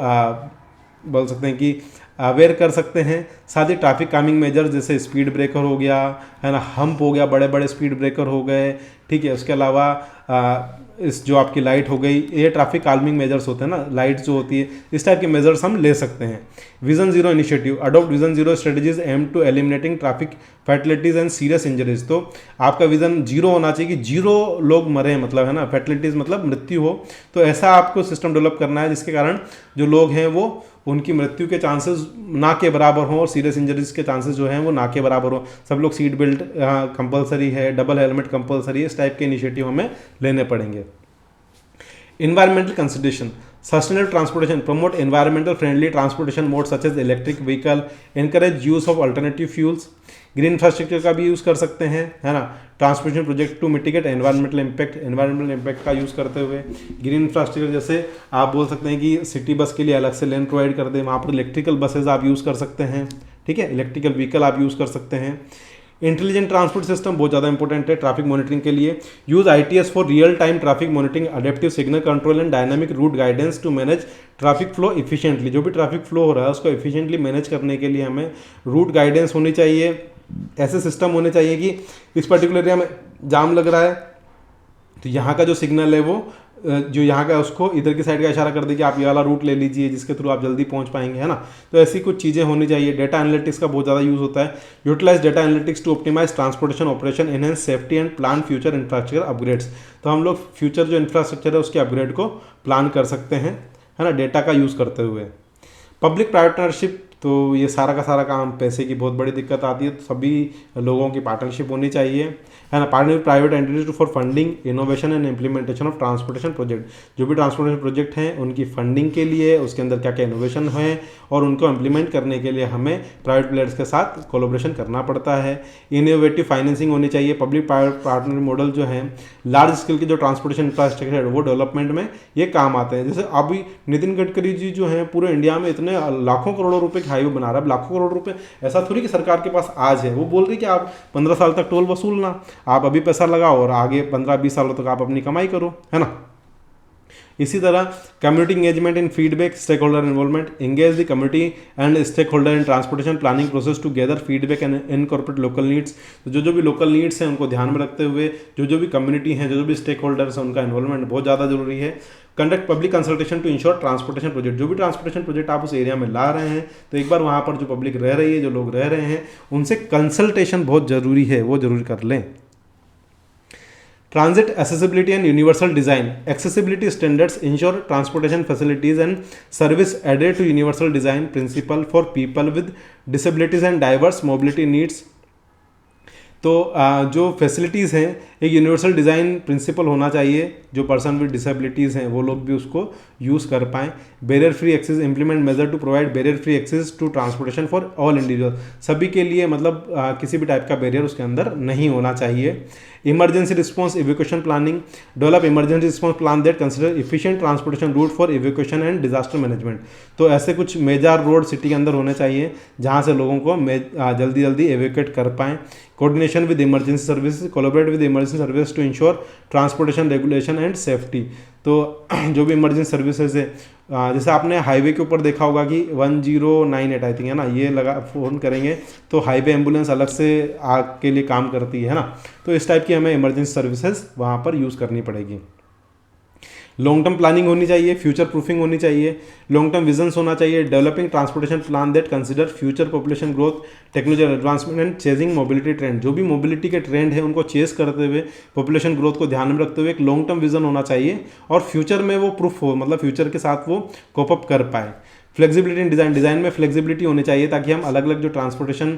बोल सकते हैं कि अवेयर कर सकते हैं। साथ ही ट्रैफिक कामिंग मेजर्स जैसे स्पीड ब्रेकर हो गया, है ना, हम्प हो गया, बड़े बड़े स्पीड ब्रेकर हो गए, ठीक है। उसके अलावा इस जो आपकी लाइट हो गई, ये ट्रैफिक काल्मिंग मेजर्स होते हैं ना, लाइट जो होती है, इस टाइप के मेजर्स हम ले सकते हैं। Vision zero initiative, adopt vision zero strategies aim to eliminating traffic fatalities and serious injuries. तो आपका विजन जीरो होना चाहिए कि जीरो लोग मरे, मतलब है ना, फैटलिटीज मतलब मृत्यु हो। तो ऐसा आपको सिस्टम डेवलप करना है जिसके कारण जो लोग हैं वो उनकी मृत्यु के चांसेस ना के बराबर हों और सीरियस इंजरीज के चांसेस जो हैं वो ना के बराबर हों। सब लोग सीट बेल्ट कंपलसरी है, डबल हेलमेट कंपलसरी है, इस टाइप के इनिशिएटिव हमें लेने पड़ेंगे। Environmental consideration, sustainable transportation, promote environmental friendly transportation mode such as electric vehicle, encourage use of alternative fuels. Green infrastructure का भी यूज़ कर सकते हैं, है ना, transportation project to mitigate environmental impact का यूज़ करते हुए। ग्रीन इंफ्रास्ट्रक्चर जैसे आप बोल सकते हैं कि सिटी बस के लिए अलग से लेन प्रोवाइड कर दें, वहाँ पर इलेक्ट्रिकल बसेज आप यूज़ कर सकते हैं, ठीक है, इलेक्ट्रिकल व्हीकल आप यूज़ कर सकते हैं। इंटेलिजेंट ट्रांसपोर्ट सिस्टम बहुत ज़्यादा इंपॉर्टेंट है ट्रैफिक मॉनिटरिंग के लिए। Use ITS for real time traffic monitoring, adaptive signal control and dynamic route guidance to manage traffic flow efficiently. जो भी ट्रैफिक फ्लो हो रहा है उसको इफिशिएंटली मैनेज करने के लिए हमें रूट गाइडेंस होनी चाहिए। ऐसे सिस्टम होने चाहिए कि इस पर्टिकुलर एरिया में जाम लग रहा है तो यहाँ का जो सिग्नल है वो जो यहाँ का उसको इधर की साइड का इशारा कर दे कि आप ये वाला रूट ले लीजिए जिसके थ्रू आप जल्दी पहुँच पाएंगे, है ना। तो ऐसी कुछ चीज़ें होनी चाहिए। डेटा एनालिटिक्स का बहुत ज़्यादा यूज़ होता है। Utilise data analytics to optimise transportation operation, enhance safety and plan future infrastructure upgrades. तो हम लोग फ्यूचर जो इंफ्रास्ट्रक्चर है उसके अपग्रेड को प्लान कर सकते हैं, है ना, डेटा का यूज़ करते हुए। पब्लिक पार्टनरशिप, तो ये सारा का सारा काम, पैसे की बहुत बड़ी दिक्कत आती है, तो सभी लोगों की पार्टनरशिप होनी चाहिए, है ना। Partner with private entities for funding innovation and implementation of transportation project. जो भी ट्रांसपोर्टेशन प्रोजेक्ट हैं उनकी फंडिंग के लिए उसके अंदर क्या क्या इनोवेशन है और उनको इम्प्लीमेंट करने के लिए हमें प्राइवेट प्लेयर्स के साथ कोलैबोरेशन करना पड़ता है। इनोवेटिव फाइनेंसिंग होनी चाहिए। पब्लिक प्राइवेट पार्टनर मॉडल जो है लार्ज स्केल के जो ट्रांसपोर्टेशन इंफ्रास्ट्रक्चर है वो डेवलपमेंट में ये काम आते हैं। जैसे अभी नितिन गडकरी जी जो हैं पूरे इंडिया में इतने लाखों करोड़ों रुपए के हाईवे बना रहा है। लाखों करोड़ रुपए ऐसा थोड़ी कि सरकार के पास आज है, वो बोल रही कि आप 15 साल तक टोल वसूलना, आप अभी पैसा लगाओ और आगे 15-20 सालों तक आप अपनी कमाई करो, है ना। इसी तरह community engagement in feedback, stakeholder involvement, engage the community and stakeholder in transportation planning process to gather feedback and incorporate local needs. तो जो भी लोकल नीड्स हैं उनको ध्यान में रखते हुए जो भी कम्युनिटी हैं, जो भी स्टेक होल्डर्स हैं, उनका इन्वॉल्वमेंट बहुत ज़्यादा जरूरी है। Conduct public consultation to ensure transportation project. जो भी ट्रांसपोर्टेशन प्रोजेक्ट आप उस एरिया में ला रहे हैं तो एक बार वहाँ पर जो पब्लिक रह रही है, जो लोग रह रहे हैं, उनसे कंसल्टेशन बहुत ज़रूरी है, वो जरूर कर लें। Transit accessibility and universal design. Accessibility standards ensure transportation facilities and service adhere to universal design principle for people with disabilities and diverse mobility needs. तो जो फैसिलिटीज़ हैं एक यूनिवर्सल डिज़ाइन प्रिंसिपल होना चाहिए, जो पर्सन विद डिसेबिलिटीज़ हैं वो लोग भी उसको यूज़ कर पाएँ। Barrier free access, implement measure to provide barrier free access to transportation for all individual. सभी के लिए मतलब किसी भी टाइप का बैरियर उसके अंदर नहीं होना चाहिए। Emergency response evacuation planning, develop emergency response plan that consider efficient transportation route for evacuation and disaster management. तो ऐसे कुछ मेजर रोड सिटी के अंदर होने चाहिए जहाँ से लोगों को जल्दी जल्दी एवैक्यूएट कर पाएँ। Coordination with emergency services, collaborate with emergency service to ensure transportation regulation and safety. तो जो भी इमरजेंसी सर्विसेज है, जैसे आपने हाईवे के ऊपर देखा होगा कि 1098 आई थिंक है ना, ये लगा फ़ोन करेंगे तो हाईवे एम्बुलेंस अलग से आग के लिए काम करती है ना। तो इस टाइप की हमें इमरजेंसी सर्विसेज वहाँ पर यूज़ करनी पड़ेगी। लॉन्ग टर्म प्लानिंग होनी चाहिए, फ्यूचर प्रूफिंग होनी चाहिए, लॉन्ग टर्म विजन्स होना चाहिए। Developing transportation plan that consider future population growth, technology advancement and chasing mobility trend. जो भी मोबिलिटी के ट्रेंड है उनको चेस करते हुए, पॉपुलेशन ग्रोथ को ध्यान में रखते हुए एक लॉन्ग टर्म विजन होना चाहिए और फ्यूचर में वो प्रूफ हो, मतलब फ्यूचर के साथ वो कोप अप कर पाए। फ्लेक्सिबिलिटी इन डिज़ाइन, डिज़ाइन में फ्लेक्सिबिलिटी होनी चाहिए ताकि हम अलग अलग जो ट्रांसपोर्टेशन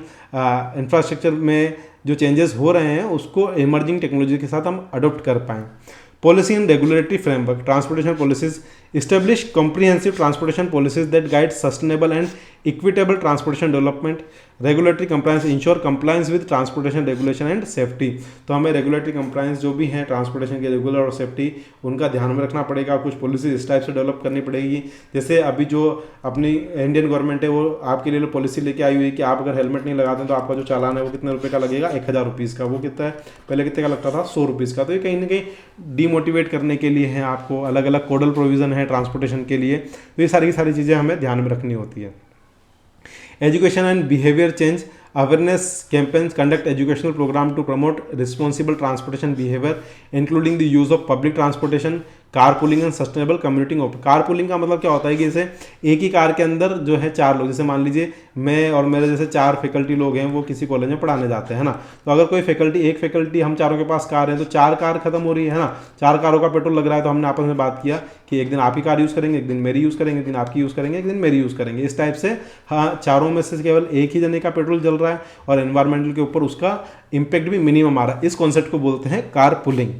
इंफ्रास्ट्रक्चर में जो चेंजेस हो रहे हैं उसको इमर्जिंग टेक्नोलॉजी के साथ हम अडोप्ट कर पाएँ। Policy and regulatory framework, transportation policies establish comprehensive transportation policies that guide sustainable and equitable transportation development. Regulatory compliance ensure compliance with transportation regulation and safety. तो हमें रेगुलेटरी कंप्लायंस जो भी हैं ट्रांसपोर्टेशन के रेगुलर और safety उनका ध्यान में रखना पड़ेगा। कुछ पॉलिसी इस टाइप से डेवलप करनी पड़ेगी, जैसे अभी जो अपनी इंडियन गवर्नमेंट है वो आपके लिए पॉलिसी लेके आई हुई है कि आप अगर हेलमेट नहीं लगाते हैं तो आपका जो चालान है वो कितने रुपये का लगेगा, 1000 रुपीज़ का। वो कितना है, पहले कितने का लगता था, 100 रुपीज़ का। तो ये कहीं ना कहीं डीमोटिवेट करने के लिए है, आपको अलग अलग कोडल प्रोविज़न है ट्रांसपोर्टेशन के लिए। तो ये सारी की सारी चीज़ें हमें ध्यान में रखनी होती है। Education and behaviour change, awareness campaigns conduct educational program to promote responsible transportation behavior including the use of public transportation, carpooling and sustainable commuting. Carpooling का मतलब क्या होता है कि जैसे एक ही कार के अंदर जो है 4 लोग, जैसे मान लीजिए मैं और मेरे जैसे 4 फैकल्टी लोग हैं, वो किसी कॉलेज में पढ़ाने जाते हैं ना, तो अगर कोई एक फैकल्टी हम चारों के पास कार है तो 4 कार खत्म हो रही है ना, 4 कारों का पेट्रोल लग रहा है। तो हमने आपस में बात किया कि एक दिन आप ही कार यूज़ करेंगे, एक दिन मेरी यूज़ करेंगे, एक दिन आपकी यूज़ करेंगे, एक दिन मेरी यूज़ करेंगे। इस टाइप से हाँ, चारों में से केवल एक ही जने का पेट्रोल जल रहा है और एनवायरमेंटल के ऊपर उसका इम्पैक्ट भी मिनिमम आ रहा है। इस कॉन्सेप्ट को बोलते हैं car pulling.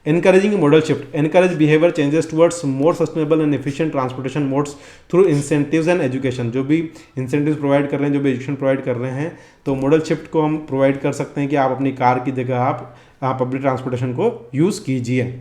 Encouraging modal shift, encourage behavior changes towards more sustainable and efficient transportation modes through incentives and education। जो भी incentives प्रोवाइड कर रहे हैं, जो भी एजुकेशन प्रोवाइड कर रहे हैं, तो मॉडल शिफ्ट को हम प्रोवाइड कर सकते हैं कि आप अपनी कार की जगह आप पब्लिक ट्रांसपोर्टेशन को यूज़ कीजिए।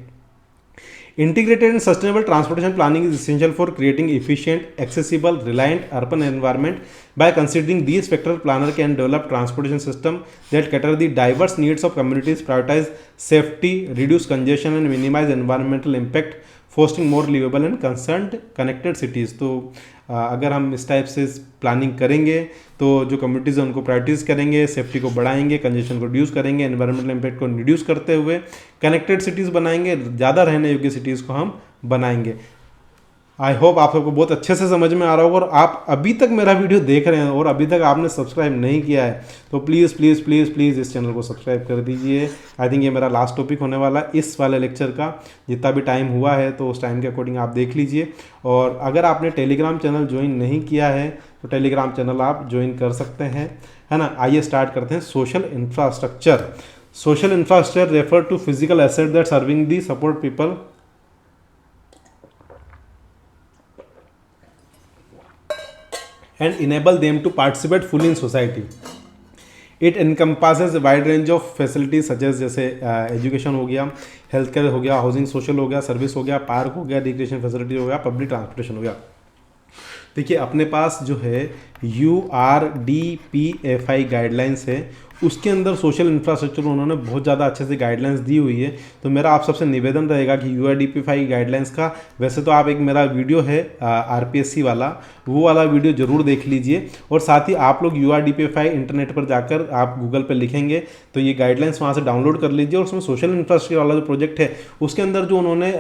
Integrated and sustainable transportation planning is essential for creating efficient, accessible, reliant urban environment. By considering these factors, planner can develop transportation system that cater the diverse needs of communities, prioritize safety, reduce congestion, and minimize environmental impact, fostering more livable and concerned connected cities। तो अगर हम इस type से planning करेंगे तो जो communities हैं उनको प्रायोरिटीज़ करेंगे, सेफ्टी को बढ़ाएंगे, कंजेशन को रिड्यूस करेंगे, एनवायरमेंटल इम्पैक्ट को रिड्यूस करते हुए कनेक्टेड सिटीज़ बनाएंगे, ज़्यादा रहने योग्य सिटीज़ को हम बनाएंगे। आई होप आप सबको बहुत अच्छे से समझ में आ रहा होगा। और आप अभी तक मेरा वीडियो देख रहे हैं और अभी तक आपने सब्सक्राइब नहीं किया है तो प्लीज़ प्लीज़ प्लीज़ प्लीज़ इस चैनल को सब्सक्राइब कर दीजिए। आई थिंक ये मेरा लास्ट टॉपिक होने वाला है इस वाले लेक्चर का। जितना भी टाइम हुआ है तो उस टाइम के अकॉर्डिंग आप देख लीजिए। और अगर आपने टेलीग्राम चैनल ज्वाइन नहीं किया है तो टेलीग्राम चैनल आप ज्वाइन कर सकते हैं, है ना। आइए स्टार्ट करते हैं। Social infrastructure, social infrastructure refer to physical asset that serving the support people and enable them to participate fully in society. It encompasses a wide range of facilities such as जैसे education हो गया, health care हो गया, housing social हो गया, service हो गया, park हो गया, रिक्रिएशन फैसिलिटी हो गया, पब्लिक ट्रांसपोर्टेशन हो गया। देखिए अपने पास जो है URDPFI गाइडलाइंस है, उसके अंदर सोशल इंफ्रास्ट्रक्चर उन्होंने बहुत ज़्यादा अच्छे से गाइडलाइंस दी हुई है। तो मेरा आप सबसे निवेदन रहेगा कि URDPFI गाइडलाइंस का, वैसे तो आप एक मेरा वीडियो है RPSC वाला, वो वाला वीडियो ज़रूर देख लीजिए। और साथ ही आप लोग URDPFI इंटरनेट पर जाकर आप गूगल पर लिखेंगे तो ये गाइडलाइंस वहाँ से डाउनलोड कर लीजिए। और उसमें सोशल इंफ्रास्ट्रक्चर वाला जो प्रोजेक्ट है उसके अंदर जो उन्होंने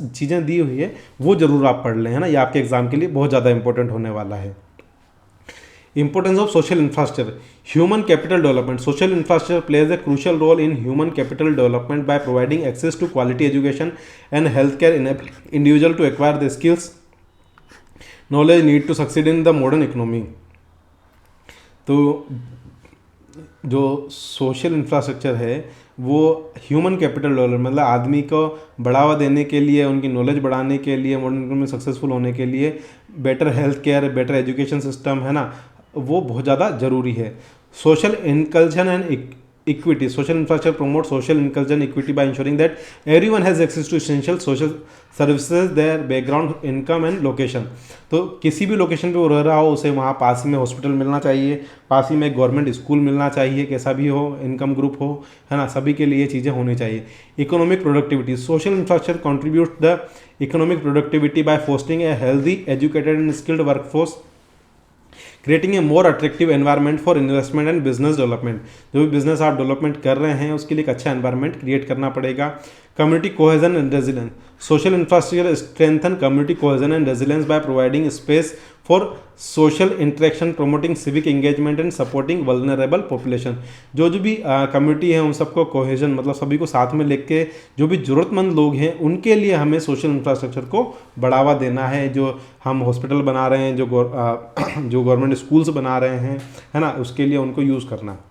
चीज़ें दी हुई है वो ज़रूर आप पढ़ लें, है ना। ये आपके एग्जाम के लिए बहुत ज़्यादा इंपॉर्टेंट होने वाला है। Importance of social infrastructure, human capital development. Social infrastructure plays a crucial role in human capital development by providing access to quality education and healthcare, enabling individual to acquire the skills, knowledge needed to succeed in the modern economy. तो जो social infrastructure है वो human capital development, मतलब आदमी को बढ़ावा देने के लिए, उनकी नॉलेज बढ़ाने के लिए, मॉडर्न इकोनॉमी में सक्सेसफुल होने के लिए better health care, better education system, है ना, वो बहुत ज़्यादा ज़रूरी है। Social inclusion and equity, social infrastructure promote social inclusion equity by ensuring that everyone has access to essential social services, their background, income and location. तो किसी भी लोकेशन पे वो रह रहा हो उसे वहाँ पास ही में हॉस्पिटल मिलना चाहिए, पास ही में गवर्नमेंट स्कूल मिलना चाहिए, कैसा भी हो, इनकम ग्रुप हो, है ना, सभी के लिए चीज़ें होनी चाहिए। Economic productivity, social infrastructure contribute the economic productivity bye fostering a healthy educated and skilled workforce, creating a more attractive environment for investment and business development. जो भी बिजनेस आप डेवलपमेंट कर रहे हैं उसके लिए एक अच्छा एनवायरनमेंट क्रिएट करना पड़ेगा। community cohesion and resilience. Social infrastructure strengthen community cohesion and resilience by providing space for social interaction, promoting civic engagement and supporting vulnerable population. जो भी कम्युनिटी है उन सबको कोहेजन मतलब सभी को साथ में लेके जो भी ज़रूरतमंद लोग हैं उनके लिए हमें सोशल इंफ्रास्ट्रक्चर को बढ़ावा देना है। जो हम हॉस्पिटल बना रहे हैं, जो गवर्नमेंट स्कूल्स बना रहे हैं, है ना, उसके लिए उनको यूज़ करना है।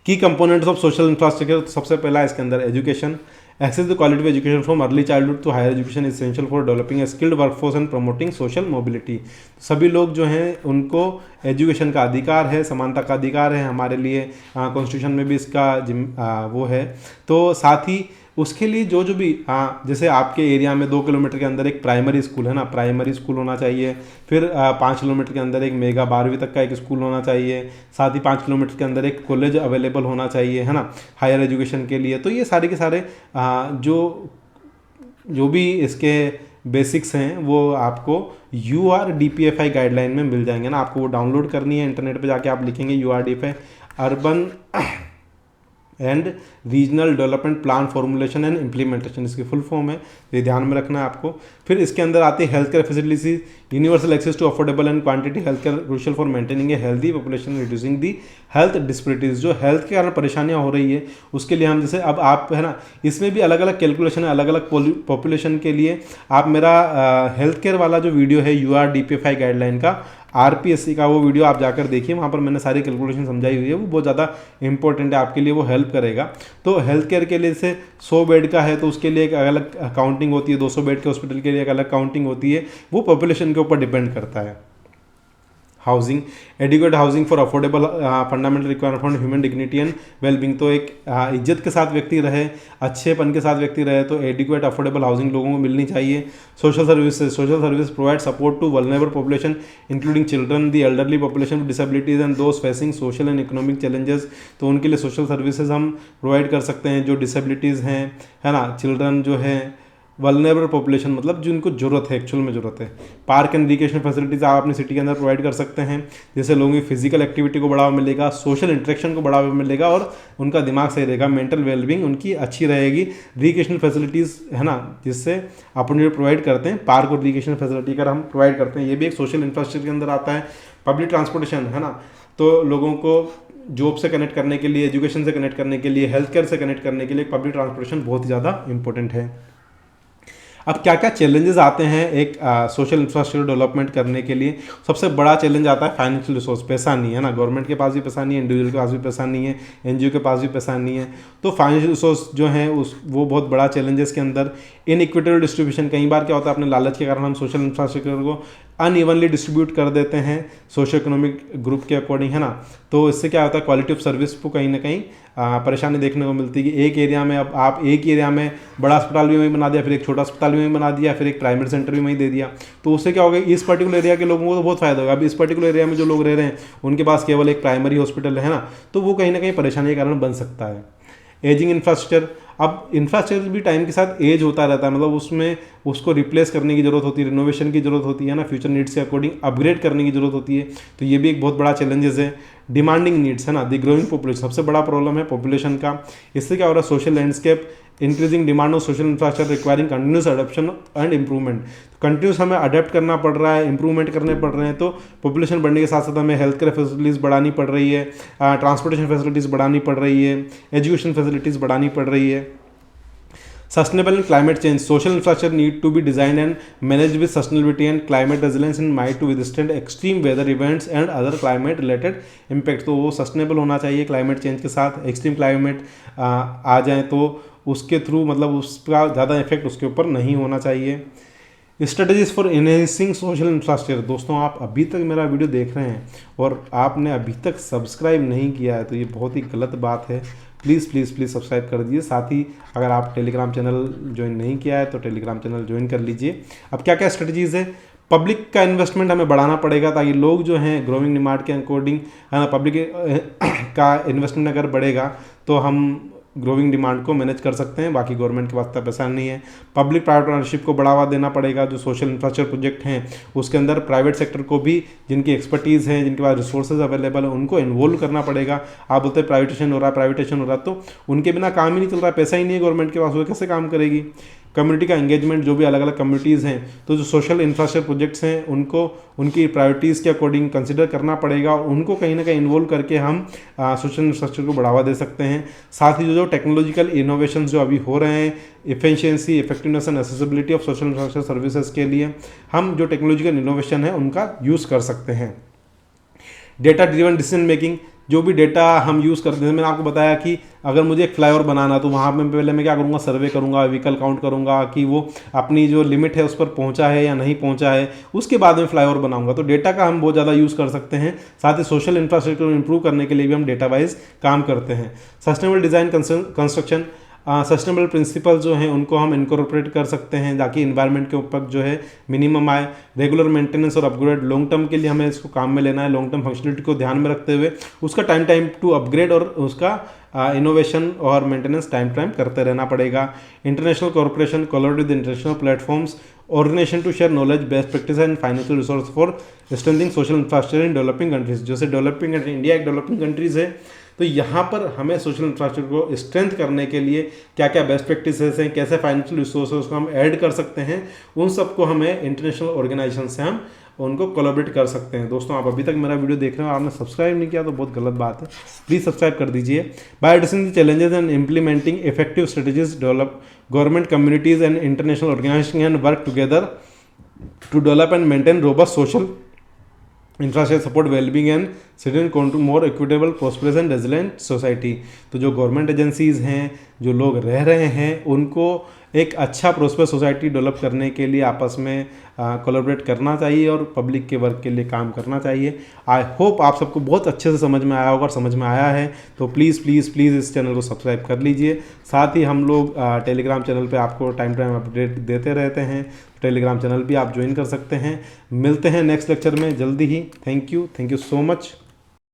की कंपोनेंट्स ऑफ सोशल इंफ्रास्ट्रक्चर, सबसे पहला इसके अंदर education. Access the quality of education from early childhood to higher education is essential for developing a skilled workforce and promoting social mobility. सभी लोग जो हैं उनको एजुकेशन का अधिकार है, समानता का अधिकार है, हमारे लिए कॉन्स्टिट्यूशन में भी इसका वो है। तो साथ ही उसके लिए जो भी जैसे आपके एरिया में 2 किलोमीटर के अंदर एक प्राइमरी स्कूल है ना, प्राइमरी स्कूल होना चाहिए। फिर 5 किलोमीटर के अंदर एक मेगा 12वीं तक का एक स्कूल होना चाहिए। साथ ही 5 किलोमीटर के अंदर एक कॉलेज अवेलेबल होना चाहिए, है ना, हायर एजुकेशन के लिए। तो ये सारे के सारे जो भी इसके बेसिक्स हैं वो आपको URDPFI गाइडलाइन में मिल जाएंगे ना। आपको वो डाउनलोड करनी है, इंटरनेट पे जाके आप लिखेंगे URDPFI urban and regional development plan formulation and implementation, इसकी फुल फॉर्म है, तो ये ध्यान में रखना है आपको। फिर इसके अंदर आती है health care facilities, universal access to affordable and quantity health care crucial for maintaining a healthy population, reducing the health disparities. जो हेल्थ के कारण परेशानियां हो रही है उसके लिए हम जैसे अब आप है ना, इसमें भी अलग अलग कैलकुलेशन है अलग अलग पॉपुलेशन के लिए। आप मेरा हेल्थ केयर वाला जो वीडियो है URDPFI गाइडलाइन का, RPSC का, वो वीडियो आप जाकर देखिए, वहाँ पर मैंने सारी कैलकुलेशन समझाई हुई है, वो बहुत ज़्यादा इंपॉर्टेंट है आपके लिए, वो हेल्प करेगा। तो हेल्थ केयर के लिए जैसे 100 बेड का है तो उसके लिए एक अलग काउंटिंग होती है, 200 बेड के हॉस्पिटल के लिए एक अलग काउंटिंग होती है, वो पॉपुलेशन के ऊपर डिपेंड करता है। Housing, adequate housing for affordable fundamental requirement for human dignity and wellbeing. तो एक इज्जत के साथ व्यक्ति रहे, अच्छेपन के साथ व्यक्ति रहे, तो एडिक्वेट अफोर्डेबल हाउसिंग लोगों को मिलनी चाहिए। Social service provide support to vulnerable population including children, the elderly population with disabilities and those facing social and economic challenges. तो उनके लिए सोशल सर्विसेज हम प्रोवाइड कर सकते हैं जो डिसेबिलिटीज़ हैं, है ना, चिल्ड्रन जो है, वल्नरेबल पॉपुलेशन मतलब जिनको जरूरत है, एक्चुअल में जरूरत है। पार्क एंड रिक्रिएशन फैसिलिटीज आप अपनी सिटी के अंदर प्रोवाइड कर सकते हैं, जिससे लोगों की फिजिकल एक्टिविटी को बढ़ावा मिलेगा, सोशल इंटरेक्शन को बढ़ावा मिलेगा और उनका दिमाग सही रहेगा, मेंटल वेलबींग उनकी अच्छी रहेगी। रिक्रिएशनल फैसिलिटीज़ है ना, जिससे अपने प्रोवाइड करते हैं, पार्क और रिक्रिएशन फैसिलिटी कर हम प्रोवाइड करते हैं, ये भी एक सोशल इंफ्रास्ट्रक्चर के अंदर आता है। पब्लिक ट्रांसपोर्टेशन है ना, तो लोगों को जॉब से कनेक्ट करने के लिए, एजुकेशन से कनेक्ट करने के लिए, हेल्थ केयर से कनेक्ट करने के लिए पब्लिक ट्रांसपोर्टेशन बहुत ही ज़्यादा इंपॉर्टेंट है। अब क्या क्या चैलेंजेस आते हैं एक सोशल इंफ्रास्ट्रक्चर डेवलपमेंट करने के लिए। सबसे बड़ा चैलेंज आता है फाइनेंशियल रिसोर्स, पैसा नहीं है ना, गवर्नमेंट के पास भी पैसा नहीं है, इंडिविजुअल के पास भी पैसा नहीं है, NGO के पास भी पैसा नहीं है। तो फाइनेंशियल रिसोर्स जो है वो बहुत बड़ा चैलेंज है इसके अंदर। इनइक्विटेबल डिस्ट्रीब्यूशन, कई बार क्या होता है अपने लालच के कारण हम सोशल इंफ्रास्ट्रक्चर को अनइवनली डिस्ट्रीब्यूट कर देते हैं सोशो इकोनॉमिक ग्रुप के अकॉर्डिंग, है ना। तो इससे क्या होता है क्वालिटी ऑफ सर्विस को कहीं ना कहीं परेशानी देखने को मिलती है कि एक एरिया में अब आप एक ही एरिया में बड़ा अस्पताल भी वहीं बना दिया, फिर एक छोटा अस्पताल भी वहीं बना दिया, फिर एक प्राइमरी सेंटर भी वहीं दे दिया। तो उससे क्या होगा, इस पर्टिकुलर एरिया के लोगों को तो बहुत फायदा होगा। अब इस पर्टिकुलर एरिया में जो लोग रह रहे हैं उनके पास केवल एक प्राइमरी हॉस्पिटल है ना, तो वो कहीं ना कहीं परेशानी के कारण बन सकता है। एजिंग इंफ्रास्ट्रक्चर, अब इंफ्रास्ट्रक्चर भी टाइम के साथ एज होता रहता है, मतलब उसमें उसको रिप्लेस करने की जरूरत होती है, रिनोवेशन की जरूरत होती है ना, फ्यूचर नीड्स के अकॉर्डिंग अपग्रेड करने की जरूरत होती है। तो ये भी एक बहुत बड़ा चैलेंजेस है। डिमांडिंग नीड्स है ना, द ग्रोइंग पॉपुलेशन, सबसे बड़ा प्रॉब्लम है पॉपुलेशन का। इससे क्या हो रहा है, social landscape, increasing demand of social infrastructure requiring continuous adoption and improvement. Continuous हमें अडेप्ट करना पड़ रहा है, इंप्रूवमेंट करने पड़ रहे हैं। तो पॉपुलेशन बढ़ने के साथ साथ हमें हेल्थ केयर फैसिलिटीज़ बढ़ानी पड़ रही है, ट्रांसपोर्टेशन फैसिलिटीज़ बढ़ानी पड़ रही है, एजुकेशन फैसिलिटीज़ बढ़ानी पड़ रही है। Sustainable and climate change, social infrastructure need to be designed and managed with sustainability and climate resilience in mind to withstand extreme weather events and other climate related impact। तो वो sustainable होना चाहिए climate change के साथ। Extreme climate आ जाए तो उसके through मतलब उसका ज़्यादा इफेक्ट उसके ऊपर नहीं होना चाहिए। Strategies for enhancing social infrastructure, दोस्तों आप अभी तक मेरा वीडियो देख रहे हैं और आपने अभी तक सब्सक्राइब नहीं किया है तो ये बहुत ही गलत बात है। प्लीज़ प्लीज़ प्लीज़ सब्सक्राइब कर दीजिए। साथ ही अगर आप टेलीग्राम चैनल ज्वाइन नहीं किया है तो टेलीग्राम चैनल ज्वाइन कर लीजिए। अब क्या क्या स्ट्रेटजीज़ है, पब्लिक का इन्वेस्टमेंट हमें बढ़ाना पड़ेगा ताकि लोग जो हैं ग्रोइंग डिमांड के अकॉर्डिंग, है ना, पब्लिक का इन्वेस्टमेंट अगर बढ़ेगा तो हम ग्रोइंग डिमांड को मैनेज कर सकते हैं। बाकी गवर्नमेंट के पास इतना पैसा नहीं है। पब्लिक प्राइवेट पार्टनरशिप को बढ़ावा देना पड़ेगा। जो सोशल इंफ्रास्ट्रक्चर प्रोजेक्ट हैं उसके अंदर प्राइवेट सेक्टर को भी, जिनकी एक्सपर्टीज़ है, जिनके पास रिसोर्सेज अवेलेबल है, उनको इन्वॉल्व करना पड़ेगा। आप बोलते हैं प्राइवेटेशन हो रहा है, तो उनके बिना काम ही नहीं चल रहा, पैसा ही नहीं है गवर्नमेंट के पास, वो कैसे काम करेगी। कम्युनिटी का एंगेजमेंट, जो भी अलग अलग कम्युनिटीज़ हैं, तो जो सोशल इंफ्रास्ट्रक्चर प्रोजेक्ट्स हैं उनको उनकी प्रायोरिटीज़ के अकॉर्डिंग कंसिडर करना पड़ेगा। उनको कहीं ना कहीं इन्वॉल्व करके हम सोशल इंफ्रास्ट्रक्चर को बढ़ावा दे सकते हैं। साथ ही जो टेक्नोलॉजिकल इनोवेशन जो अभी हो रहे हैं, efficiency, effectiveness and accessibility of social infrastructure services के लिए हम जो टेक्नोलॉजिकल इनोवेशन है उनका यूज़ कर सकते हैं। डेटा ड्रिवन डिसीजन मेकिंग, जो भी डेटा हम यूज़ करते हैं, मैंने आपको बताया कि अगर मुझे एक फ्लाईओवर बनाना तो वहाँ पे पहले मैं क्या करूँगा, सर्वे करूँगा, व्हीकल काउंट करूँगा कि वो अपनी जो लिमिट है उस पर पहुँचा है या नहीं पहुँचा है, उसके बाद में फ्लाईओवर बनाऊँगा। तो डेटा का हम बहुत ज़्यादा यूज़ कर सकते हैं। साथ ही सोशल इंफ्रास्ट्रक्चर को इंप्रूव करने के लिए भी हम डेटा वाइज काम करते हैं। Sustainable design construction, sustainable principle जो हैं उनको हम इनकॉर्पोरेट कर सकते हैं ताकि इन्वायरमेंट के ऊपर जो है मिनिमम आए। रेगुलर मेंटेनेंस और अपग्रेड, लॉन्ग टर्म के लिए हमें इसको काम में लेना है। लॉन्ग टर्म फंक्शनलिटी को ध्यान में रखते हुए उसका टाइम टू अपग्रेड और उसका इनोवेशन और मेंटेनेंस टाइम करते रहना पड़ेगा। International corporation, collaborate with international platforms, organisation to share knowledge, best practice and financial resource for strengthening social infrastructure in developing countries. जैसे डेवलपिंग इंडिया एक डेवलपिंग कंट्रीज है, तो यहाँ पर हमें सोशल इंफ्रास्ट्रक्चर को स्ट्रेंथ करने के लिए क्या क्या बेस्ट प्रैक्टिसेस हैं, कैसे फाइनेंशियल रिसोर्सेज को हम ऐड कर सकते हैं, उन सबको हमें इंटरनेशनल ऑर्गेनाइजेशन से हम उनको कोलैबोरेट कर सकते हैं। दोस्तों, आप अभी तक मेरा वीडियो देख रहे हो, आपने सब्सक्राइब नहीं किया तो बहुत गलत बात है, प्लीज़ सब्सक्राइब कर दीजिए। By addressing the challenges and implementing effective strategies, develop government, communities and international organisation can work together to develop and maintain robust social infrastructure, support wellbeing and citizen to more equitable, prosperous and resilient society. तो जो government agencies हैं, जो लोग रह रहे हैं, उनको एक अच्छा प्रॉस्पर सोसाइटी डेवलप करने के लिए आपस में कोलैबोरेट करना चाहिए और पब्लिक के वर्क के लिए काम करना चाहिए। आई होप आप सबको बहुत अच्छे से समझ में आया होगा, और समझ में आया है तो प्लीज़ प्लीज़ प्लीज़ इस चैनल को सब्सक्राइब कर लीजिए। साथ ही हम लोग टेलीग्राम चैनल पे आपको टाइम अपडेट देते रहते हैं, टेलीग्राम चैनल भी आप ज्वाइन कर सकते हैं। मिलते हैं नेक्स्ट लेक्चर में जल्दी ही। Thank you so much.